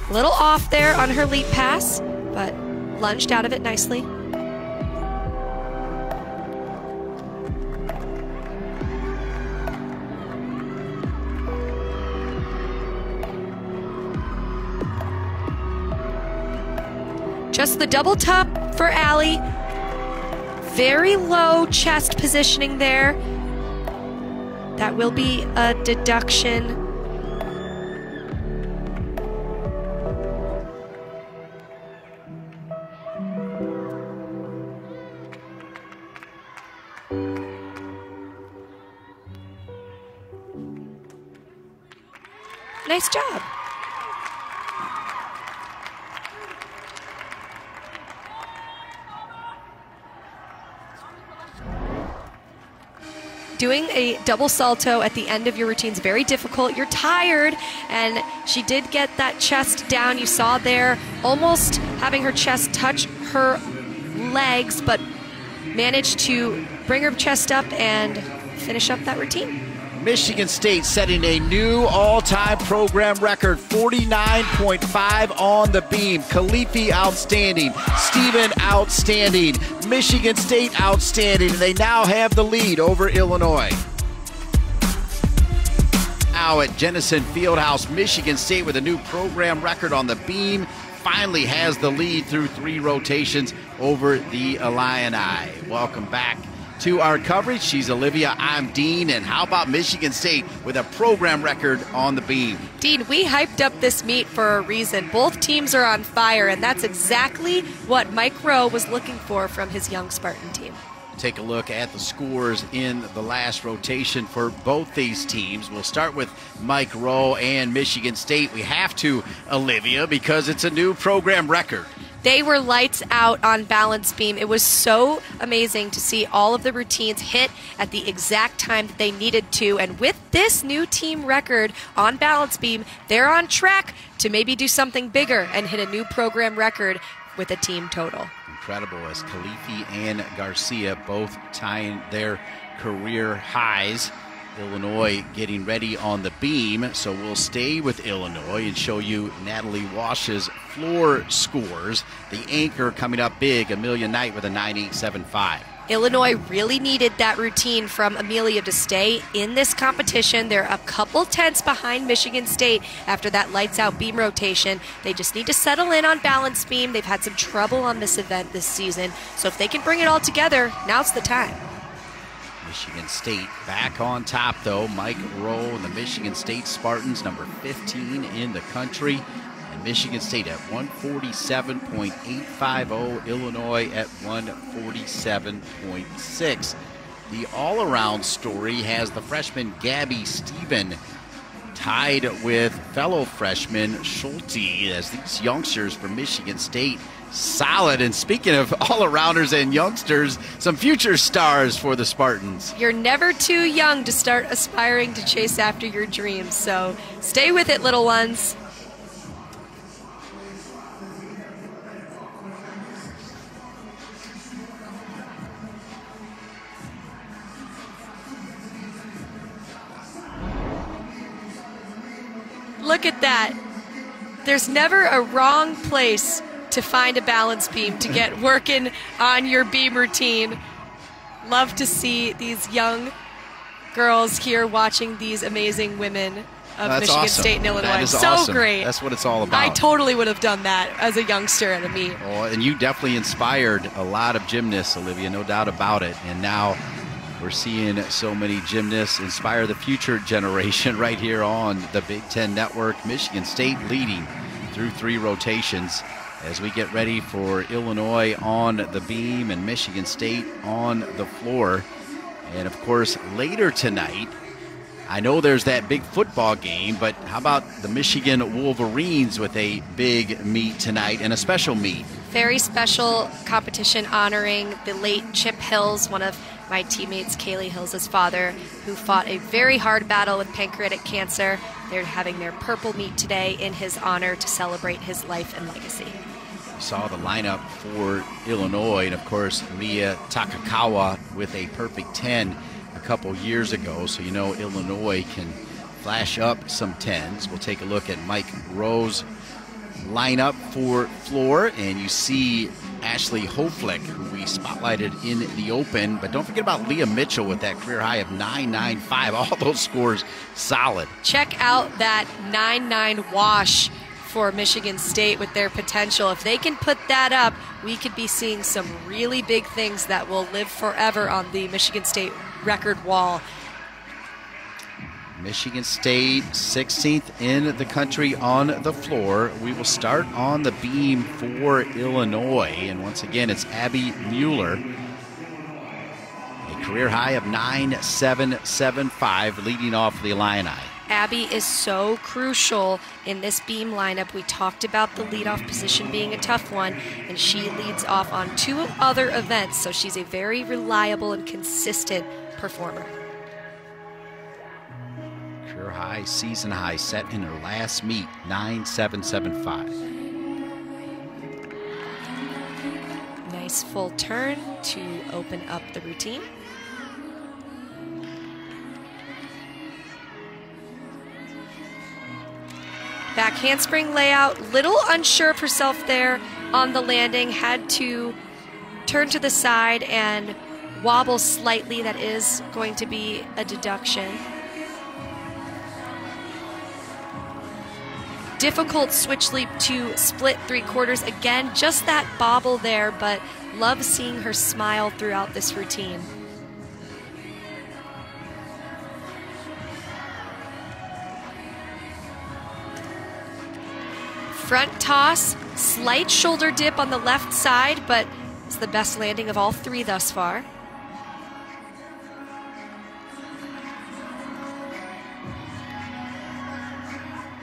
[SPEAKER 2] A little off there on her leap pass, but lunged out of it nicely. Just the double top for Allie. Very low chest positioning there. That will be a deduction. Nice job. Doing a double salto at the end of your routine is very difficult. You're tired, and she did get that chest down. You saw there, almost having her chest touch her legs, but managed to bring her chest up and finish up that routine.
[SPEAKER 1] Michigan State setting a new all-time program record, 49.5 on the beam. Khalifi outstanding, Stephen outstanding, Michigan State outstanding, and they now have the lead over Illinois. Now at Jennison Fieldhouse, Michigan State with a new program record on the beam finally has the lead through 3 rotations over the Illini. Welcome back to our coverage. She's Olivia, I'm Dean, and how about Michigan State with a program record on the beam?
[SPEAKER 2] Dean, we hyped up this meet for a reason. Both teams are on fire, and that's exactly what Mike Rowe was looking for from his young Spartan team.
[SPEAKER 1] Take a look at the scores in the last rotation for both these teams. We'll start with Mike Rowe and Michigan State. We have to, Olivia, because it's a new program record.
[SPEAKER 2] They were lights out on balance beam. It was so amazing to see all of the routines hit at the exact time that they needed to. And with this new team record on balance beam, they're on track to maybe do something bigger and hit a new program record with a team total.
[SPEAKER 1] Incredible, as Khalifi and Garcia both tying their career highs. Illinois getting ready on the beam, so we'll stay with Illinois and show you Natalie Walsh's floor scores. The anchor coming up big, Amelia Knight with a 9.875.
[SPEAKER 2] Illinois really needed that routine from Amelia to stay in this competition. They're a couple tenths behind Michigan State after that lights out beam rotation. They just need to settle in on balance beam. They've had some trouble on this event this season, so if they can bring it all together, now's the time.
[SPEAKER 1] Michigan State back on top, though. Mike Rowe and the Michigan State Spartans, number 15 in the country. And Michigan State at 147.850, Illinois at 147.6. The all-around story has the freshman Gabby Stephen tied with fellow freshman Schulte, as these youngsters from Michigan State solid. And speaking of all-arounders and youngsters, some future stars for the Spartans.
[SPEAKER 2] You're never too young to start aspiring to chase after your dreams, so stay with it, little ones. Look at that. There's never a wrong place to find a balance beam to get working on your beam routine. Love to see these young girls here watching these amazing women of Michigan
[SPEAKER 1] awesome.
[SPEAKER 2] State and Illinois.
[SPEAKER 1] That is
[SPEAKER 2] so
[SPEAKER 1] awesome.
[SPEAKER 2] Great.
[SPEAKER 1] That's what it's all about.
[SPEAKER 2] I totally would have done that as a youngster at a meet.
[SPEAKER 1] Oh, and you definitely inspired a lot of gymnasts, Olivia, no doubt about it. And now we're seeing so many gymnasts inspire the future generation right here on the Big Ten Network. Michigan State leading through 3 rotations as we get ready for Illinois on the beam and Michigan State on the floor. And of course, later tonight, I know there's that big football game, but how about the Michigan Wolverines with a big meet tonight and a special meet?
[SPEAKER 2] Very special competition honoring the late Chip Hills, one of my teammates, Kaylee Hills' father, who fought a very hard battle with pancreatic cancer. They're having their purple meet today in his honor to celebrate his life and legacy.
[SPEAKER 1] We saw the lineup for Illinois, and of course, Mia Takakawa with a perfect 10 a couple years ago. So you know Illinois can flash up some 10s. We'll take a look at Mike Rowe's lineup for floor, and you see Ashley Hoflick, who we spotlighted in the open. But don't forget about Leah Mitchell with that career high of 9.95. All those scores solid.
[SPEAKER 2] Check out that 9.9 wash for Michigan State with their potential. If they can put that up, we could be seeing some really big things that will live forever on the Michigan State record wall.
[SPEAKER 1] Michigan State 16th in the country on the floor. We will start on the beam for Illinois. And once again, it's Abby Mueller. A career high of 9.775 leading off the Illini.
[SPEAKER 2] Abby is so crucial in this beam lineup. We talked about the leadoff position being a tough one, and she leads off on 2 other events, so she's a very reliable and consistent performer.
[SPEAKER 1] Career high, season high set in her last meet, 9.775.
[SPEAKER 2] Nice full turn to open up the routine. Back handspring layout, little unsure of herself there on the landing, had to turn to the side and wobble slightly. That is going to be a deduction. Difficult switch leap to split 3/4. Again, just that bobble there, but love seeing her smile throughout this routine. Front toss, slight shoulder dip on the left side, but it's the best landing of all 3 thus far.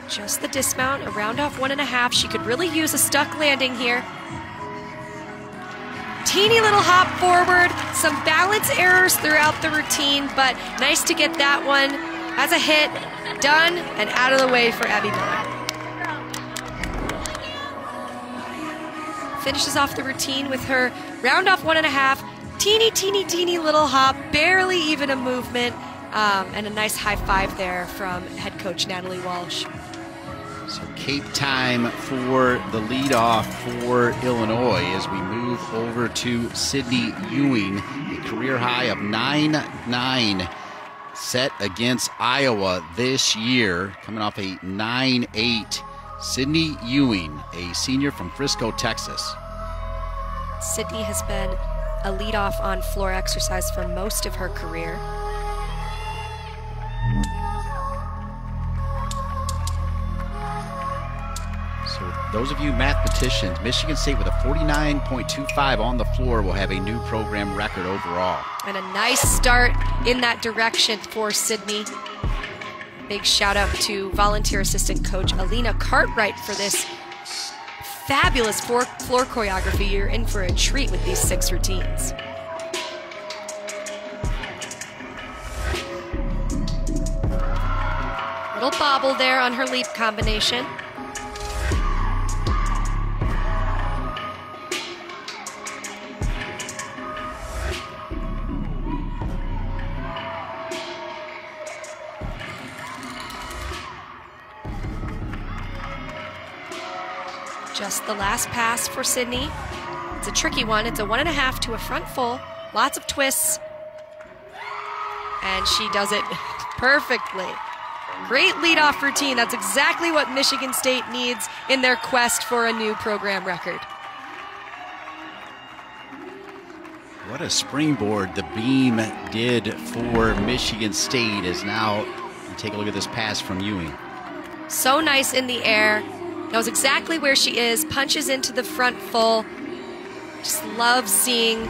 [SPEAKER 2] Just the dismount, a round off 1.5. She could really use a stuck landing here. Teeny little hop forward, some balance errors throughout the routine, but nice to get that one as a hit, done, and out of the way for Abby Miller. Finishes off the routine with her round off 1.5, teeny little hop, barely even a movement, and a nice high five there from head coach Natalie Walsh.
[SPEAKER 1] So Cape time for the leadoff for Illinois as we move over to Sydney Ewing, a career high of 9.9 set against Iowa this year, coming off a 9.8. Sydney Ewing, a senior from Frisco, Texas.
[SPEAKER 2] Sydney has been a leadoff on floor exercise for most of her career.
[SPEAKER 1] So those of you mathematicians, Michigan State with a 49.25 on the floor will have a new program record overall.
[SPEAKER 2] And a nice start in that direction for Sydney. Big shout out to volunteer assistant coach Alina Cartwright for this fabulous floor choreography. You're in for a treat with these 6 routines. Little bobble there on her leap combination. Just the last pass for Sydney. It's a tricky one. It's a 1.5 to a front full. Lots of twists. And she does it perfectly. Great leadoff routine. That's exactly what Michigan State needs in their quest for a new program record.
[SPEAKER 1] What a springboard the beam did for Michigan State as now you take a look at this pass from Ewing.
[SPEAKER 2] So nice in the air. Knows exactly where she is, punches into the front full. Just love seeing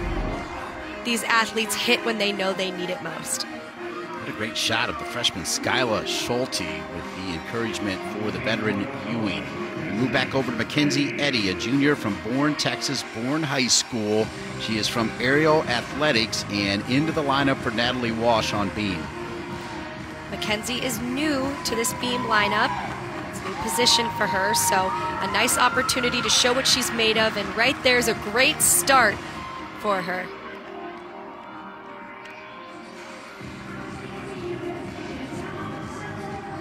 [SPEAKER 2] these athletes hit when they know they need it most.
[SPEAKER 1] What a great shot of the freshman Skyla Schulte with the encouragement for the veteran Ewing. We move back over to Mackenzie Eddy, a junior from Bourne, Texas, Bourne High School. She is from Aerial Athletics and into the lineup for Natalie Walsh on beam.
[SPEAKER 2] Mackenzie is new to this beam lineup. Position for her, so a nice opportunity to show what she's made of, and right there's a great start for her.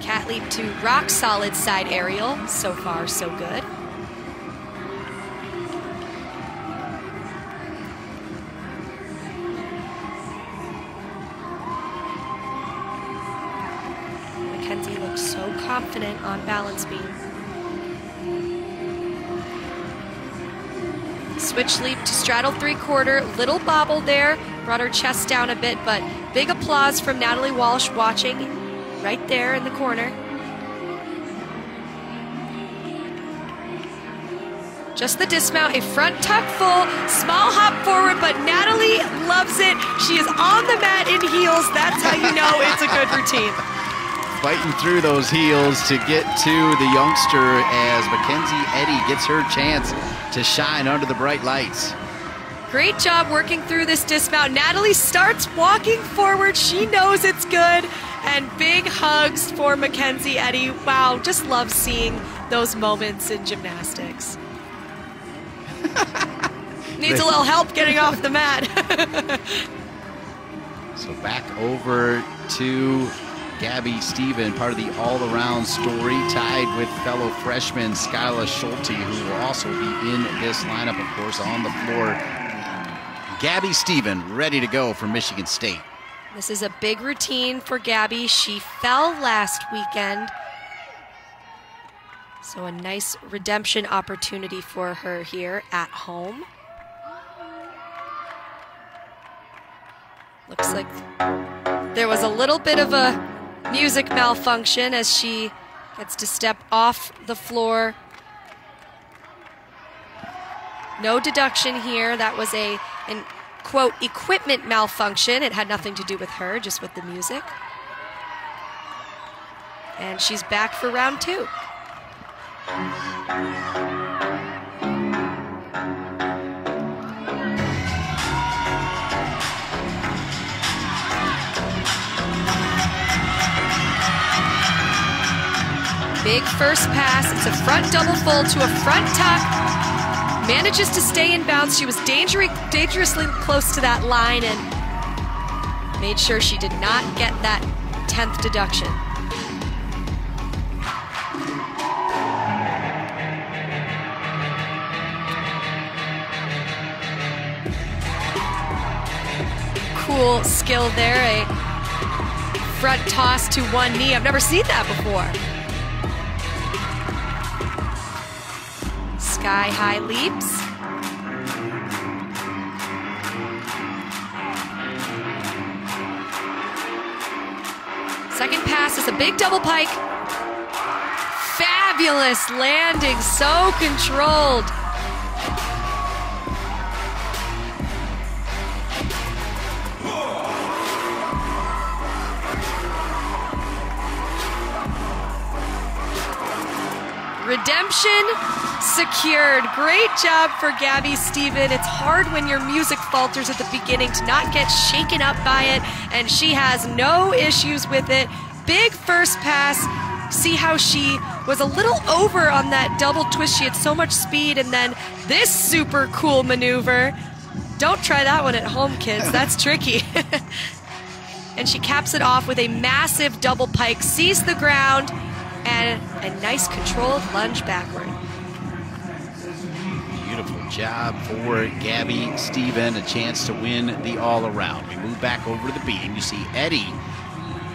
[SPEAKER 2] Cat leap to rock solid side aerial. So far, so good. Mackenzie looks so confident on balance beam. Switch leap to straddle 3/4. Little bobble there. Brought her chest down a bit, but big applause from Natalie Walsh watching right there in the corner. Just the dismount, a front tuck full, small hop forward, but Natalie loves it. She is on the mat in heels. That's how you know it's a good routine.
[SPEAKER 1] Fighting through those heels to get to the youngster as Mackenzie Eddy gets her chance to shine under the bright lights.
[SPEAKER 2] Great job working through this dismount. Natalie starts walking forward. She knows it's good. And big hugs for Mackenzie Eddy. Wow, just love seeing those moments in gymnastics. Needs a little help getting off the mat.
[SPEAKER 1] So back over to Gabby Stephen, part of the all-around story, tied with fellow freshman Skyla Schulte, who will also be in this lineup, of course, on the floor. Gabby Stephen ready to go for Michigan State.
[SPEAKER 2] This is a big routine for Gabby. She fell last weekend. So a nice redemption opportunity for her here at home. Looks like there was a little bit of a music malfunction as she gets to step off the floor. No deduction here. That was an quote, equipment malfunction. It had nothing to do with her, just with the music. And she's back for round 2. Big first pass. It's a front double fold to a front tuck. Manages to stay in bounds. She was dangerously close to that line and made sure she did not get that 10th deduction. Cool skill there, a front toss to one knee. I've never seen that before. Sky high leaps. Second pass is a big double pike. Fabulous landing, so controlled. Redemption secured. Great job for Gabby Stephen. It's hard when your music falters at the beginning to not get shaken up by it, and she has no issues with it. Big first pass. See how she was a little over on that double twist. She had so much speed, and then this super cool maneuver. Don't try that one at home, kids. That's tricky. And she caps it off with a massive double pike, sees the ground, and a nice controlled lunge backward.
[SPEAKER 1] Beautiful job for Gabby Stephen, a chance to win the all-around. We move back over to the beam. You see Eddy,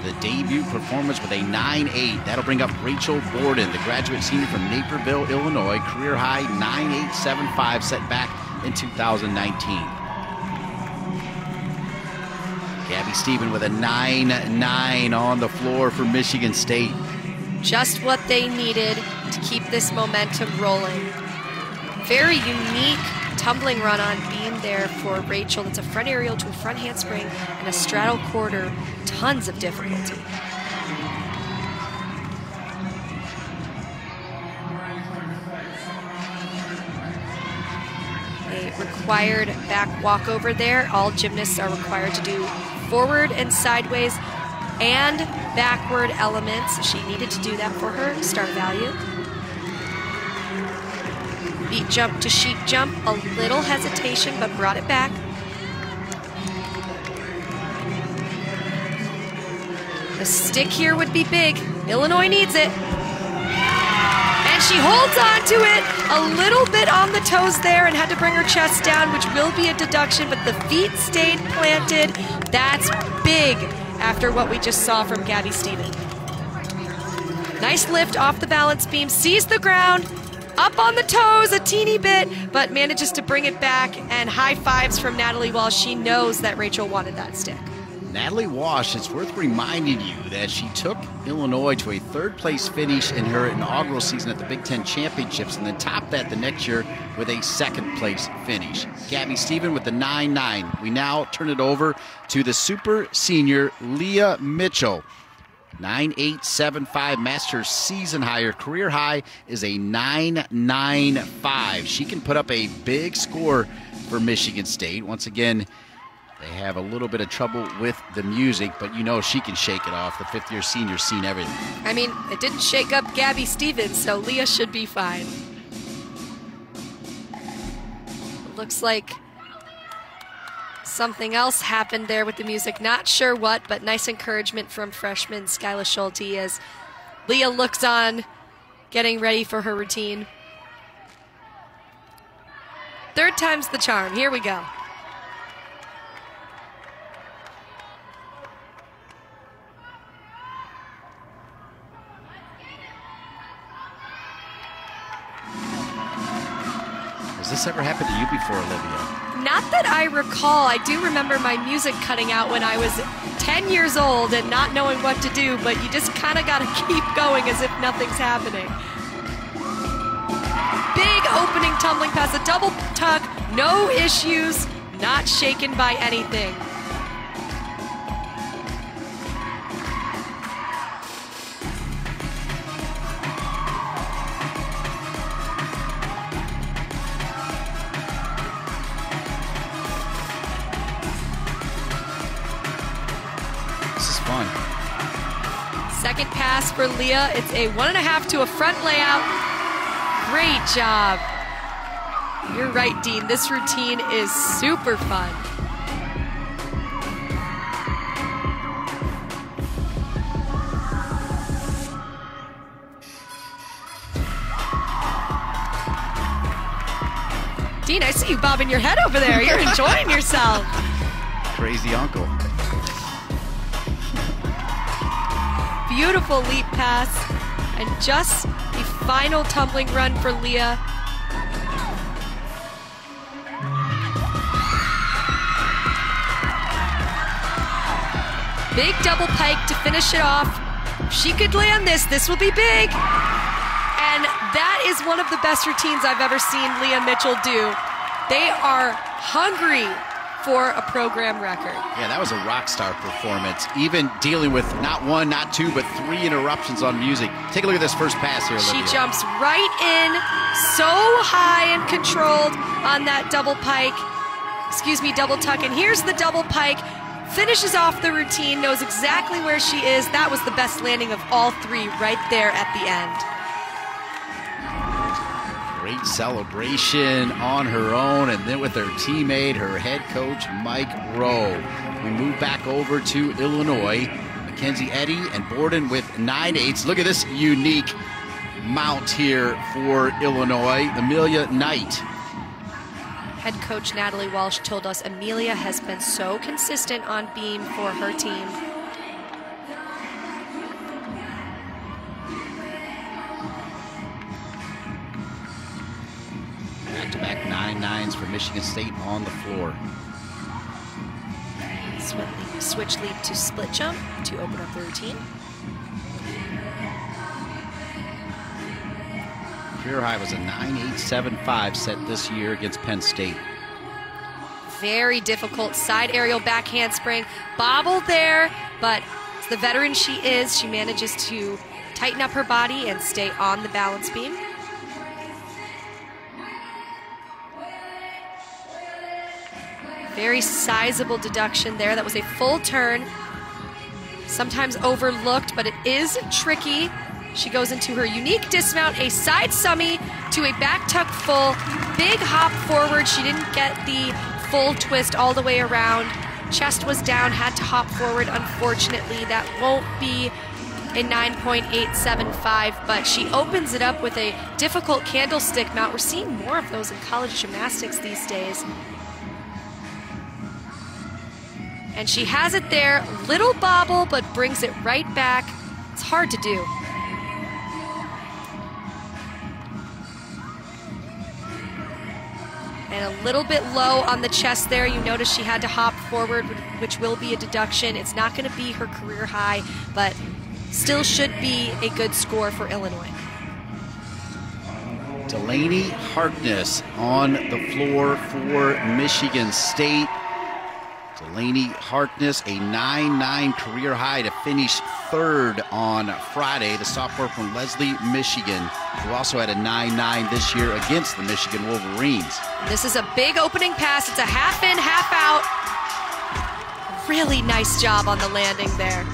[SPEAKER 1] the debut performance with a 9.8. That'll bring up Rachel Borden, the graduate senior from Naperville, Illinois, career high 9.875 set back in 2019. Gabby Stephen with a 9.9 on the floor for Michigan State.
[SPEAKER 2] Just what they needed to keep this momentum rolling. Very unique tumbling run on beam there for Rachel. It's a front aerial to a front handspring and a straddle quarter. Tons of difficulty. A required back walkover there. All gymnasts are required to do forward and sideways and backward elements. She needed to do that for her start value. Beat jump to sheet jump, a little hesitation, but brought it back. The stick here would be big. Illinois needs it. And she holds on to it a little bit on the toes there and had to bring her chest down, which will be a deduction, but the feet stayed planted. That's big after what we just saw from Gabby Stephen. Nice lift off the balance beam, sees the ground, up on the toes a teeny bit, but manages to bring it back, and high fives from Natalie Walsh. She knows that Rachel wanted that stick.
[SPEAKER 1] Natalie Walsh, it's worth reminding you that she took Illinois to a third-place finish in her inaugural season at the Big Ten Championships and then topped that the next year with a second-place finish. Gabby Stephen with the 9.9. We now turn it over to the super senior Leah Mitchell. 9.875 Masters season high. Her career high is a 9.95. She can put up a big score for Michigan State. Once again, they have a little bit of trouble with the music, but you know she can shake it off. The fifth-year senior's seen everything.
[SPEAKER 2] I mean, it didn't shake up Gabby Stevens, so Leah should be fine. Looks like something else happened there with the music. Not sure what, but nice encouragement from freshman Skyla Schulte as Leah looks on, getting ready for her routine. Third time's the charm. Here we go.
[SPEAKER 1] Has this ever happened to you before, Olivia?
[SPEAKER 2] Not that I recall. I do remember my music cutting out when I was 10 years old and not knowing what to do, but you just kind of got to keep going as if nothing's happening. Big opening tumbling pass, a double tuck, no issues, not shaken by anything. Second pass for Leah. It's a 1.5 to a front layout. Great job. You're right, Dean. This routine is super fun. Dean, I see you bobbing your head over there. You're enjoying yourself.
[SPEAKER 1] Crazy uncle.
[SPEAKER 2] Beautiful leap pass, and just the final tumbling run for Leah. Big double pike to finish it off. If she could land this, this will be big. And that is one of the best routines I've ever seen Leah Mitchell do. They are hungry for a program record.
[SPEAKER 1] Yeah, that was a rock star performance, even dealing with not one, not two, but 3 interruptions on music. Take a look at this first pass here, Olivia.
[SPEAKER 2] She jumps right in, so high and controlled on that double pike, double tuck, and here's the double pike. Finishes off the routine, knows exactly where she is. That was the best landing of all 3 right there at the end.
[SPEAKER 1] Great celebration on her own, and then with her teammate, her head coach, Mike Rowe. We move back over to Illinois. Mackenzie Eddy and Borden with 9.8s. Look at this unique mount here for Illinois. Amelia Knight.
[SPEAKER 2] Head coach Natalie Walsh told us Amelia has been so consistent on beam for her team.
[SPEAKER 1] Back-to-back 9.9s for Michigan State on the floor.
[SPEAKER 2] Switch leap to split jump to open up the routine.
[SPEAKER 1] Career high was a 9.875 set this year against Penn State.
[SPEAKER 2] Very difficult side aerial back handspring. Bobble there, but as the veteran she is, she manages to tighten up her body and stay on the balance beam. Very sizable deduction there. That was a full turn. Sometimes overlooked, but it is tricky. She goes into her unique dismount, a side summy to a back tuck full, big hop forward. She didn't get the full twist all the way around. Chest was down, had to hop forward. Unfortunately, that won't be a 9.875, but she opens it up with a difficult candlestick mount. We're seeing more of those in college gymnastics these days. And she has it there, little bobble, but brings it right back. It's hard to do. And a little bit low on the chest there. You notice she had to hop forward, which will be a deduction. It's not going to be her career high, but still should be a good score for Illinois.
[SPEAKER 1] Delaney Harkness on the floor for Michigan State. Delaney Harkness, a 9.9 career high to finish third on Friday. The sophomore from Leslie, Michigan, who also had a 9.9 this year against the Michigan Wolverines.
[SPEAKER 2] This is a big opening pass. It's a half in, half out. Really nice job on the landing there.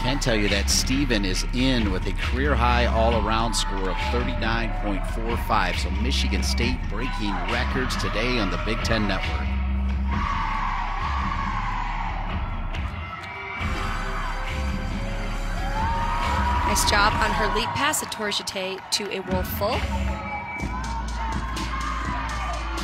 [SPEAKER 1] Can tell you that Steven is in with a career high all-around score of 39.45. So Michigan State breaking records today on the Big Ten Network.
[SPEAKER 2] Nice job on her leap pass, a tourjete to a roll full.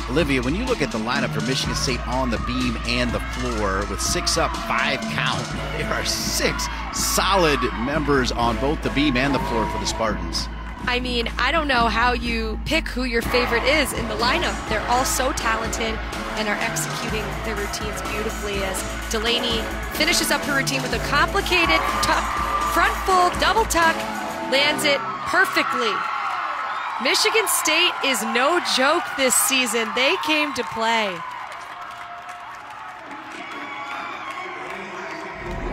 [SPEAKER 1] Olivia, when you look at the lineup for Michigan State on the beam and the floor with 6 up, 5 count, there are 6 solid members on both the beam and the floor for the Spartans.
[SPEAKER 2] I mean, I don't know how you pick who your favorite is in the lineup. They're all so talented and are executing their routines beautifully as Delaney finishes up her routine with a complicated tuck, front full, double tuck, lands it perfectly. Michigan State is no joke this season. They came to play.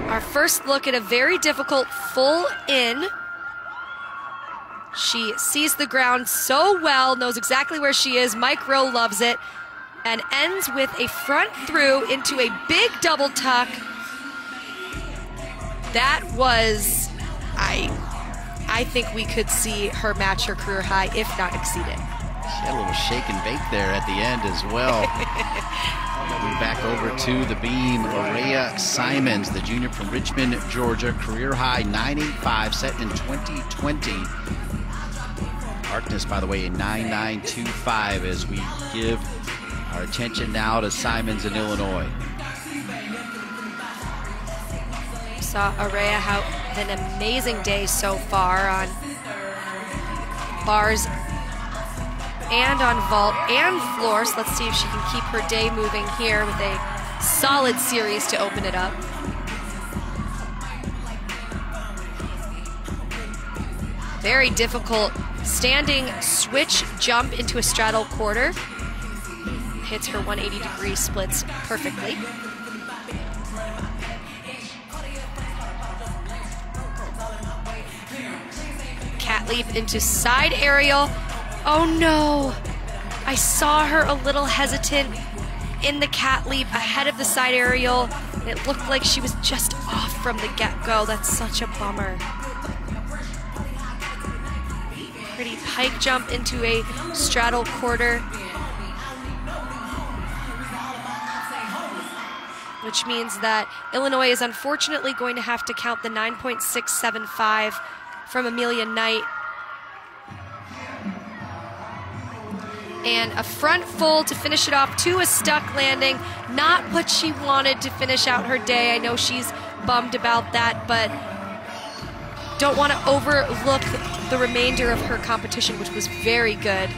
[SPEAKER 2] Our first look at a very difficult full in. She sees the ground so well, knows exactly where she is. Mike Rowe loves it, and ends with a front through into a big double tuck. That was, I think we could see her match her career high, if not exceed it.
[SPEAKER 1] She had a little shake and bake there at the end as well. Moving back over to the beam, Aurea Simons, the junior from Richmond, Georgia, career high 9.85, set in 2020. Harkness, by the way, a 9.925 as we give our attention now to Simons in Illinois.
[SPEAKER 2] Saw Aurea have an amazing day so far on bars and on vault and floor. So let's see if she can keep her day moving here with a solid series to open it up. Very difficult standing switch jump into a straddle quarter. Hits her 180-degree splits perfectly. Cat leap into side aerial. Oh no! I saw her a little hesitant in the cat leap ahead of the side aerial. It looked like she was just off from the get-go. That's such a bummer. Pretty pike jump into a straddle quarter, which means that Illinois is unfortunately going to have to count the 9.675 from Amelia Knight. And a front full to finish it off to a stuck landing. Not what she wanted to finish out her day. I know she's bummed about that, but don't want to overlook the remainder of her competition, which was very good.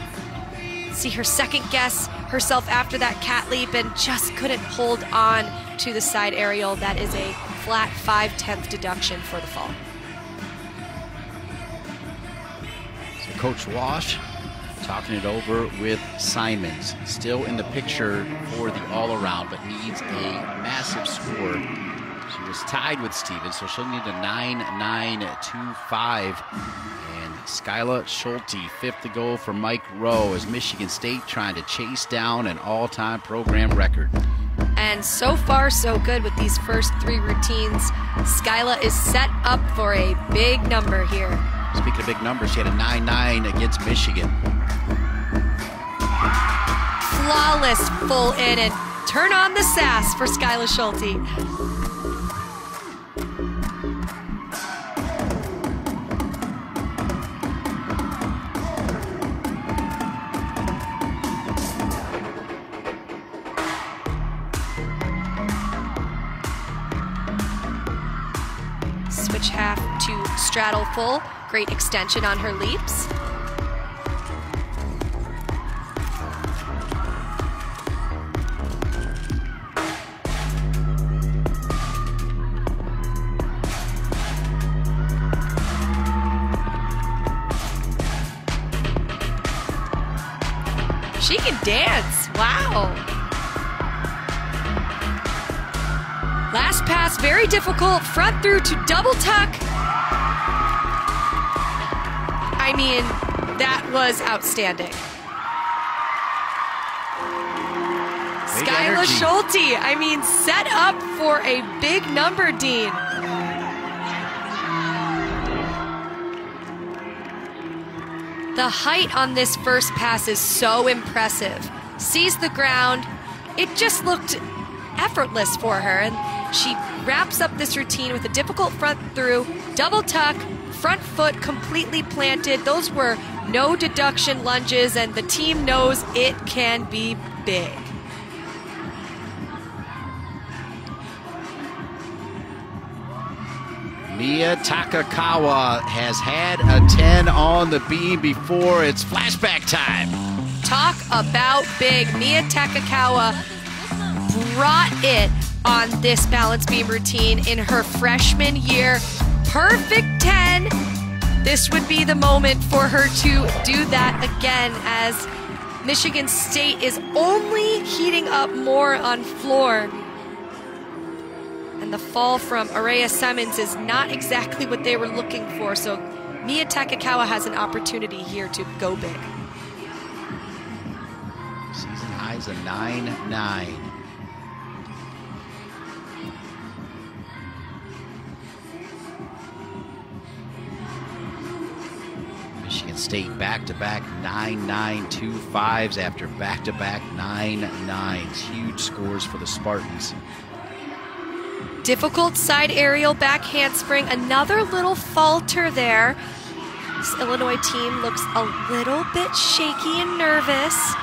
[SPEAKER 2] See her second guess herself after that cat leap and just couldn't hold on to the side aerial. That is a flat 5/10 deduction for the fall.
[SPEAKER 1] So Coach Walsh talking it over with Simons. Still in the picture for the all-around, but needs a massive score. She was tied with Stevens, so she'll need a 9.925. And Skyla Schulte, fifth to go for Mike Rowe, as Michigan State trying to chase down an all-time program record.
[SPEAKER 2] And so far, so good with these first 3 routines. Skyla is set up for a big number here.
[SPEAKER 1] Speaking of big numbers, she had a 9.9 against Michigan.
[SPEAKER 2] Flawless full in, and turn on the sass for Skyla Schulte. half to straddle full. Great extension on her leaps. She can dance, wow. Last pass, very difficult, front through to double tuck. I mean, that was outstanding. Skyla Schulte, I mean, set up for a big number, Dean. The height on this first pass is so impressive. Sees the ground. It just looked effortless for her. And she wraps up this routine with a difficult front through, double tuck, front foot completely planted. Those were no deduction lunges, and the team knows it can be big.
[SPEAKER 1] Mia Takakawa has had a 10 on the beam before. It's flashback time.
[SPEAKER 2] Talk about big. Mia Takakawa brought it on this balance beam routine in her freshman year. Perfect 10. This would be the moment for her to do that again, as Michigan State is only heating up more on floor. And the fall from Araya Simmons is not exactly what they were looking for, so Mia Takakawa has an opportunity here to go big.
[SPEAKER 1] Season high is a 9-9. Michigan State back-to-back 9-9-2-5s after back-to-back 9-9s. Huge scores for the Spartans.
[SPEAKER 2] Difficult side aerial back handspring. Another little falter there. This Illinois team looks a little bit shaky and nervous.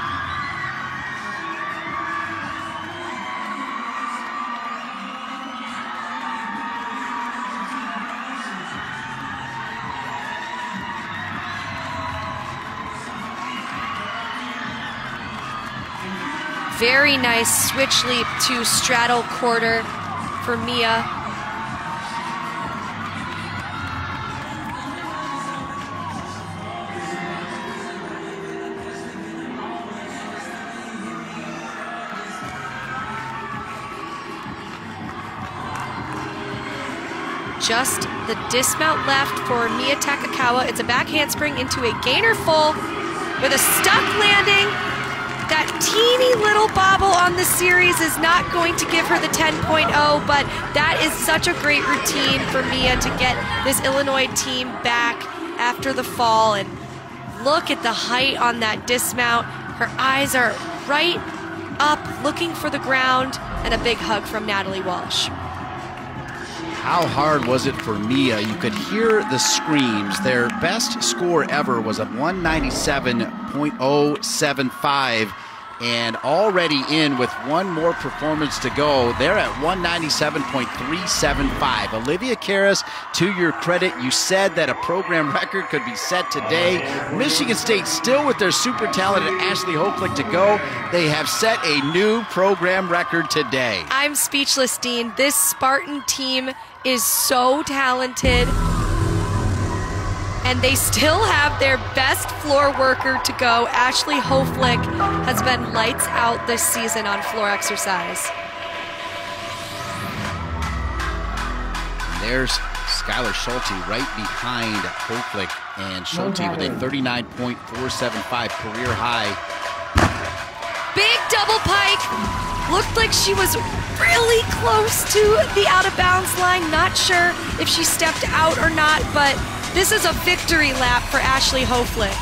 [SPEAKER 2] Very nice switch leap to straddle quarter for Mia. Just the dismount left for Mia Takakawa. It's a back handspring into a gainer full with a stuck landing. That teeny little bobble on the series is not going to give her the 10.0, but that is such a great routine for Mia to get this Illinois team back after the fall. And look at the height on that dismount. Her eyes are right up, looking for the ground, and a big hug from Natalie Walsh.
[SPEAKER 1] How hard was it for Mia? You could hear the screams. Their best score ever was a 197.075, and already in with one more performance to go. They're at 197.375. Olivia Karras, to your credit, you said that a program record could be set today. Michigan State still with their super talented Ashley Hoflick to go. They have set a new program record today.
[SPEAKER 2] I'm speechless, Dean. This Spartan team is so talented, and they still have their best floor worker to go. Ashley Hoflick has been lights out this season on floor exercise.
[SPEAKER 1] There's Skylar Schulte right behind Hoflick, and Schulte with a 39.475 career high.
[SPEAKER 2] Big double pike. Looked like she was really close to the out-of-bounds line. Not sure if she stepped out or not, but this is a victory lap for Ashley Hoflick.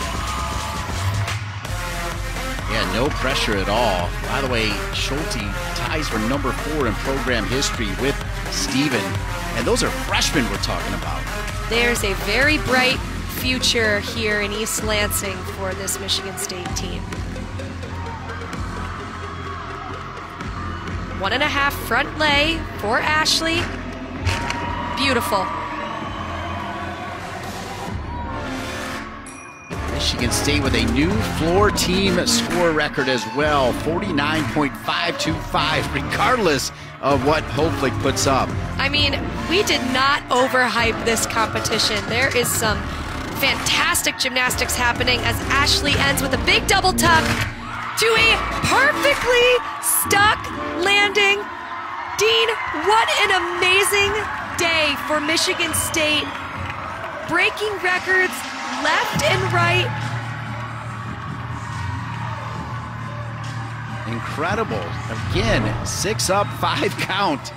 [SPEAKER 1] Yeah, no pressure at all. By the way, Schulte ties for number 4 in program history with Steven, and those are freshmen we're talking about.
[SPEAKER 2] There's a very bright future here in East Lansing for this Michigan State team. 1.5 front lay for Ashley. Beautiful.
[SPEAKER 1] Michigan State with a new floor team score record as well, 49.525, regardless of what Hopeflick puts up.
[SPEAKER 2] I mean, we did not overhype this competition. There is some fantastic gymnastics happening as Ashley ends with a big double tuck to a perfectly stuck landing. Dean, what an amazing day for Michigan State. Breaking records left and right.
[SPEAKER 1] Incredible. Again, 6 up, 5 count.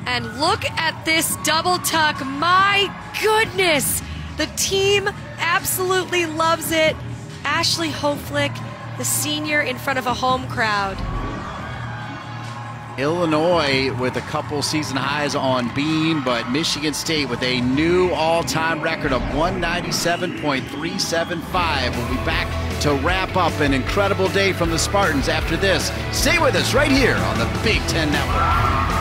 [SPEAKER 2] And look at this double tuck. My goodness. The team absolutely loves it. Ashley Hopeflick, the senior, in front of a home crowd.
[SPEAKER 1] Illinois with a couple season highs on beam, but Michigan State with a new all-time record of 197.375. We'll be back to wrap up an incredible day from the Spartans after this. Stay with us right here on the Big Ten Network.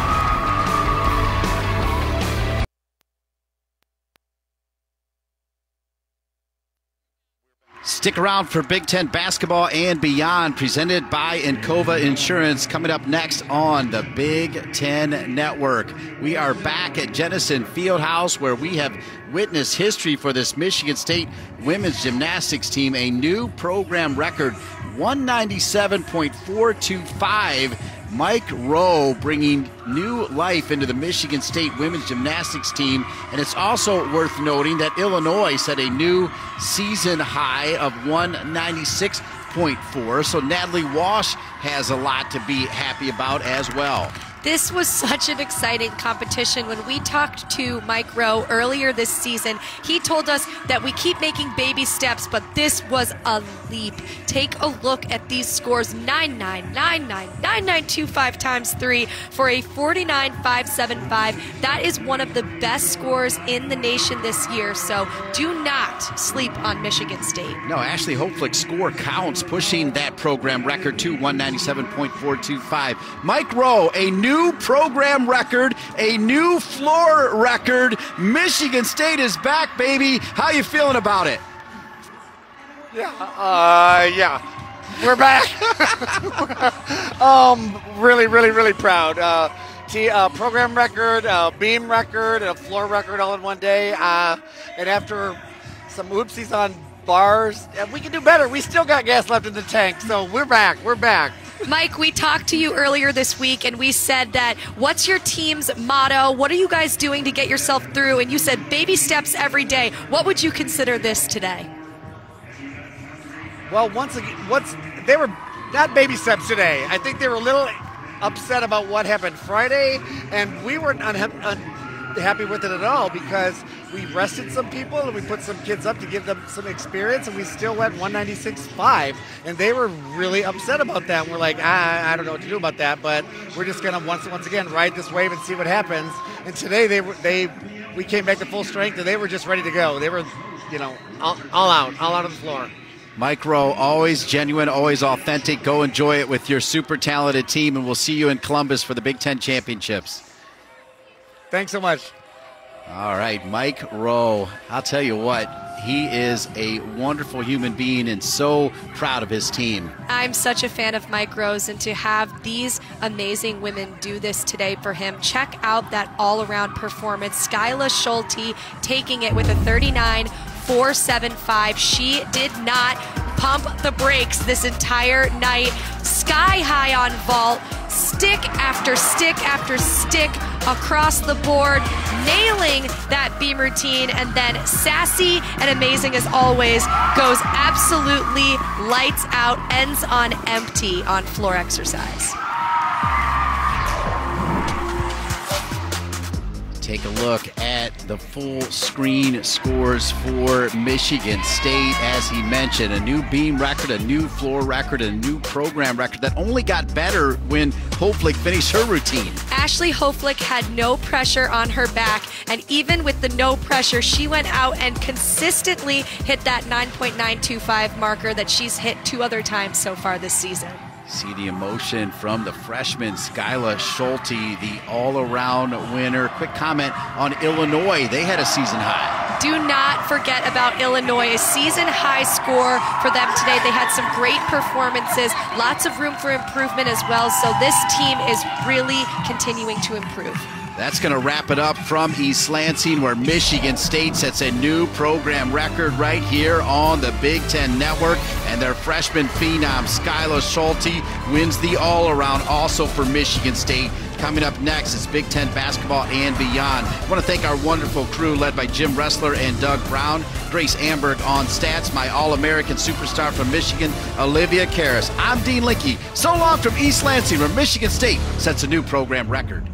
[SPEAKER 1] Stick around for Big Ten basketball and beyond, presented by Encova Insurance, coming up next on the Big Ten Network. We are back at Jennison Fieldhouse, where we have witnessed history for this Michigan State women's gymnastics team, a new program record, 197.425. Mike Rowe bringing new life into the Michigan State women's gymnastics team. And it's also worth noting that Illinois set a new season high of 196.4. So Natalie Walsh has a lot to be happy about as well.
[SPEAKER 2] This was such an exciting competition. When we talked to Mike Rowe earlier this season, he told us that we keep making baby steps, but this was a leap. Take a look at these scores: 9.9, 9.9, 9.925 times 3 for a 49.575. That is one of the best scores in the nation this year, so do not sleep on Michigan State.
[SPEAKER 1] No, Ashley Hopeflick's score counts, pushing that program record to 197.425. Mike Rowe, a new program record, a new floor record. Michigan State is back, baby. How you feeling about it?
[SPEAKER 3] Yeah, we're back. Really proud. Program record, beam record, and a floor record all in one day. And after some oopsies on bars, we can do better. We still got gas left in the tank, so we're back. We're back.
[SPEAKER 2] Mike, we talked to you earlier this week, and we said that, what's your team's motto? What are you guys doing to get yourself through? And you said baby steps every day. What would you consider this today?
[SPEAKER 3] Well, once again, they were not baby steps today. I think they were a little upset about what happened Friday, and we weren't unhappy with it at all, because we rested some people and we put some kids up to give them some experience, and we still went 196.5, and they were really upset about that. And we're like, I don't know what to do about that, but we're just gonna once again ride this wave and see what happens. And today we came back to full strength, and they were just ready to go. They were, all out on the floor.
[SPEAKER 1] Mike Rowe, always genuine, always authentic. Go enjoy it with your super talented team, and we'll see you in Columbus for the Big Ten Championships.
[SPEAKER 3] Thanks so much.
[SPEAKER 1] All right, Mike Rowe, I'll tell you what, he is a wonderful human being and so proud of his team.
[SPEAKER 2] I'm such a fan of Mike Rowe's, and to have these amazing women do this today for him. Check out that all-around performance. Skyla Schulte taking it with a 39.475. She did not pump the brakes this entire night. Sky high on vault, stick after stick after stick across the board, nailing that beam routine, and then sassy and amazing as always, goes absolutely lights out, ends on empty on floor exercise.
[SPEAKER 1] Take a look at the full screen scores for Michigan State. As he mentioned, a new beam record, a new floor record, a new program record that only got better when Hopeflick finished her routine.
[SPEAKER 2] Ashley Hopeflick had no pressure on her back, and even with the no pressure, she went out and consistently hit that 9.925 marker that she's hit 2 other times so far this season.
[SPEAKER 1] See the emotion from the freshman Skyla Schulte, the all-around winner. Quick comment on Illinois. They had a season high.
[SPEAKER 2] do not forget about Illinois. A season-high score for them today. They had some great performances, lots of room for improvement as well, so this team is really continuing to improve.
[SPEAKER 1] That's going to wrap it up from East Lansing, where Michigan State sets a new program record right here on the Big Ten Network. And their freshman phenom, Skylar Schulte, wins the all-around also for Michigan State. Coming up next is Big Ten basketball and beyond. I want to thank our wonderful crew led by Jim Ressler and Doug Brown, Grace Amberg on stats, my All-American superstar from Michigan, Olivia Karras. I'm Dean Linke. So long from East Lansing, where Michigan State sets a new program record.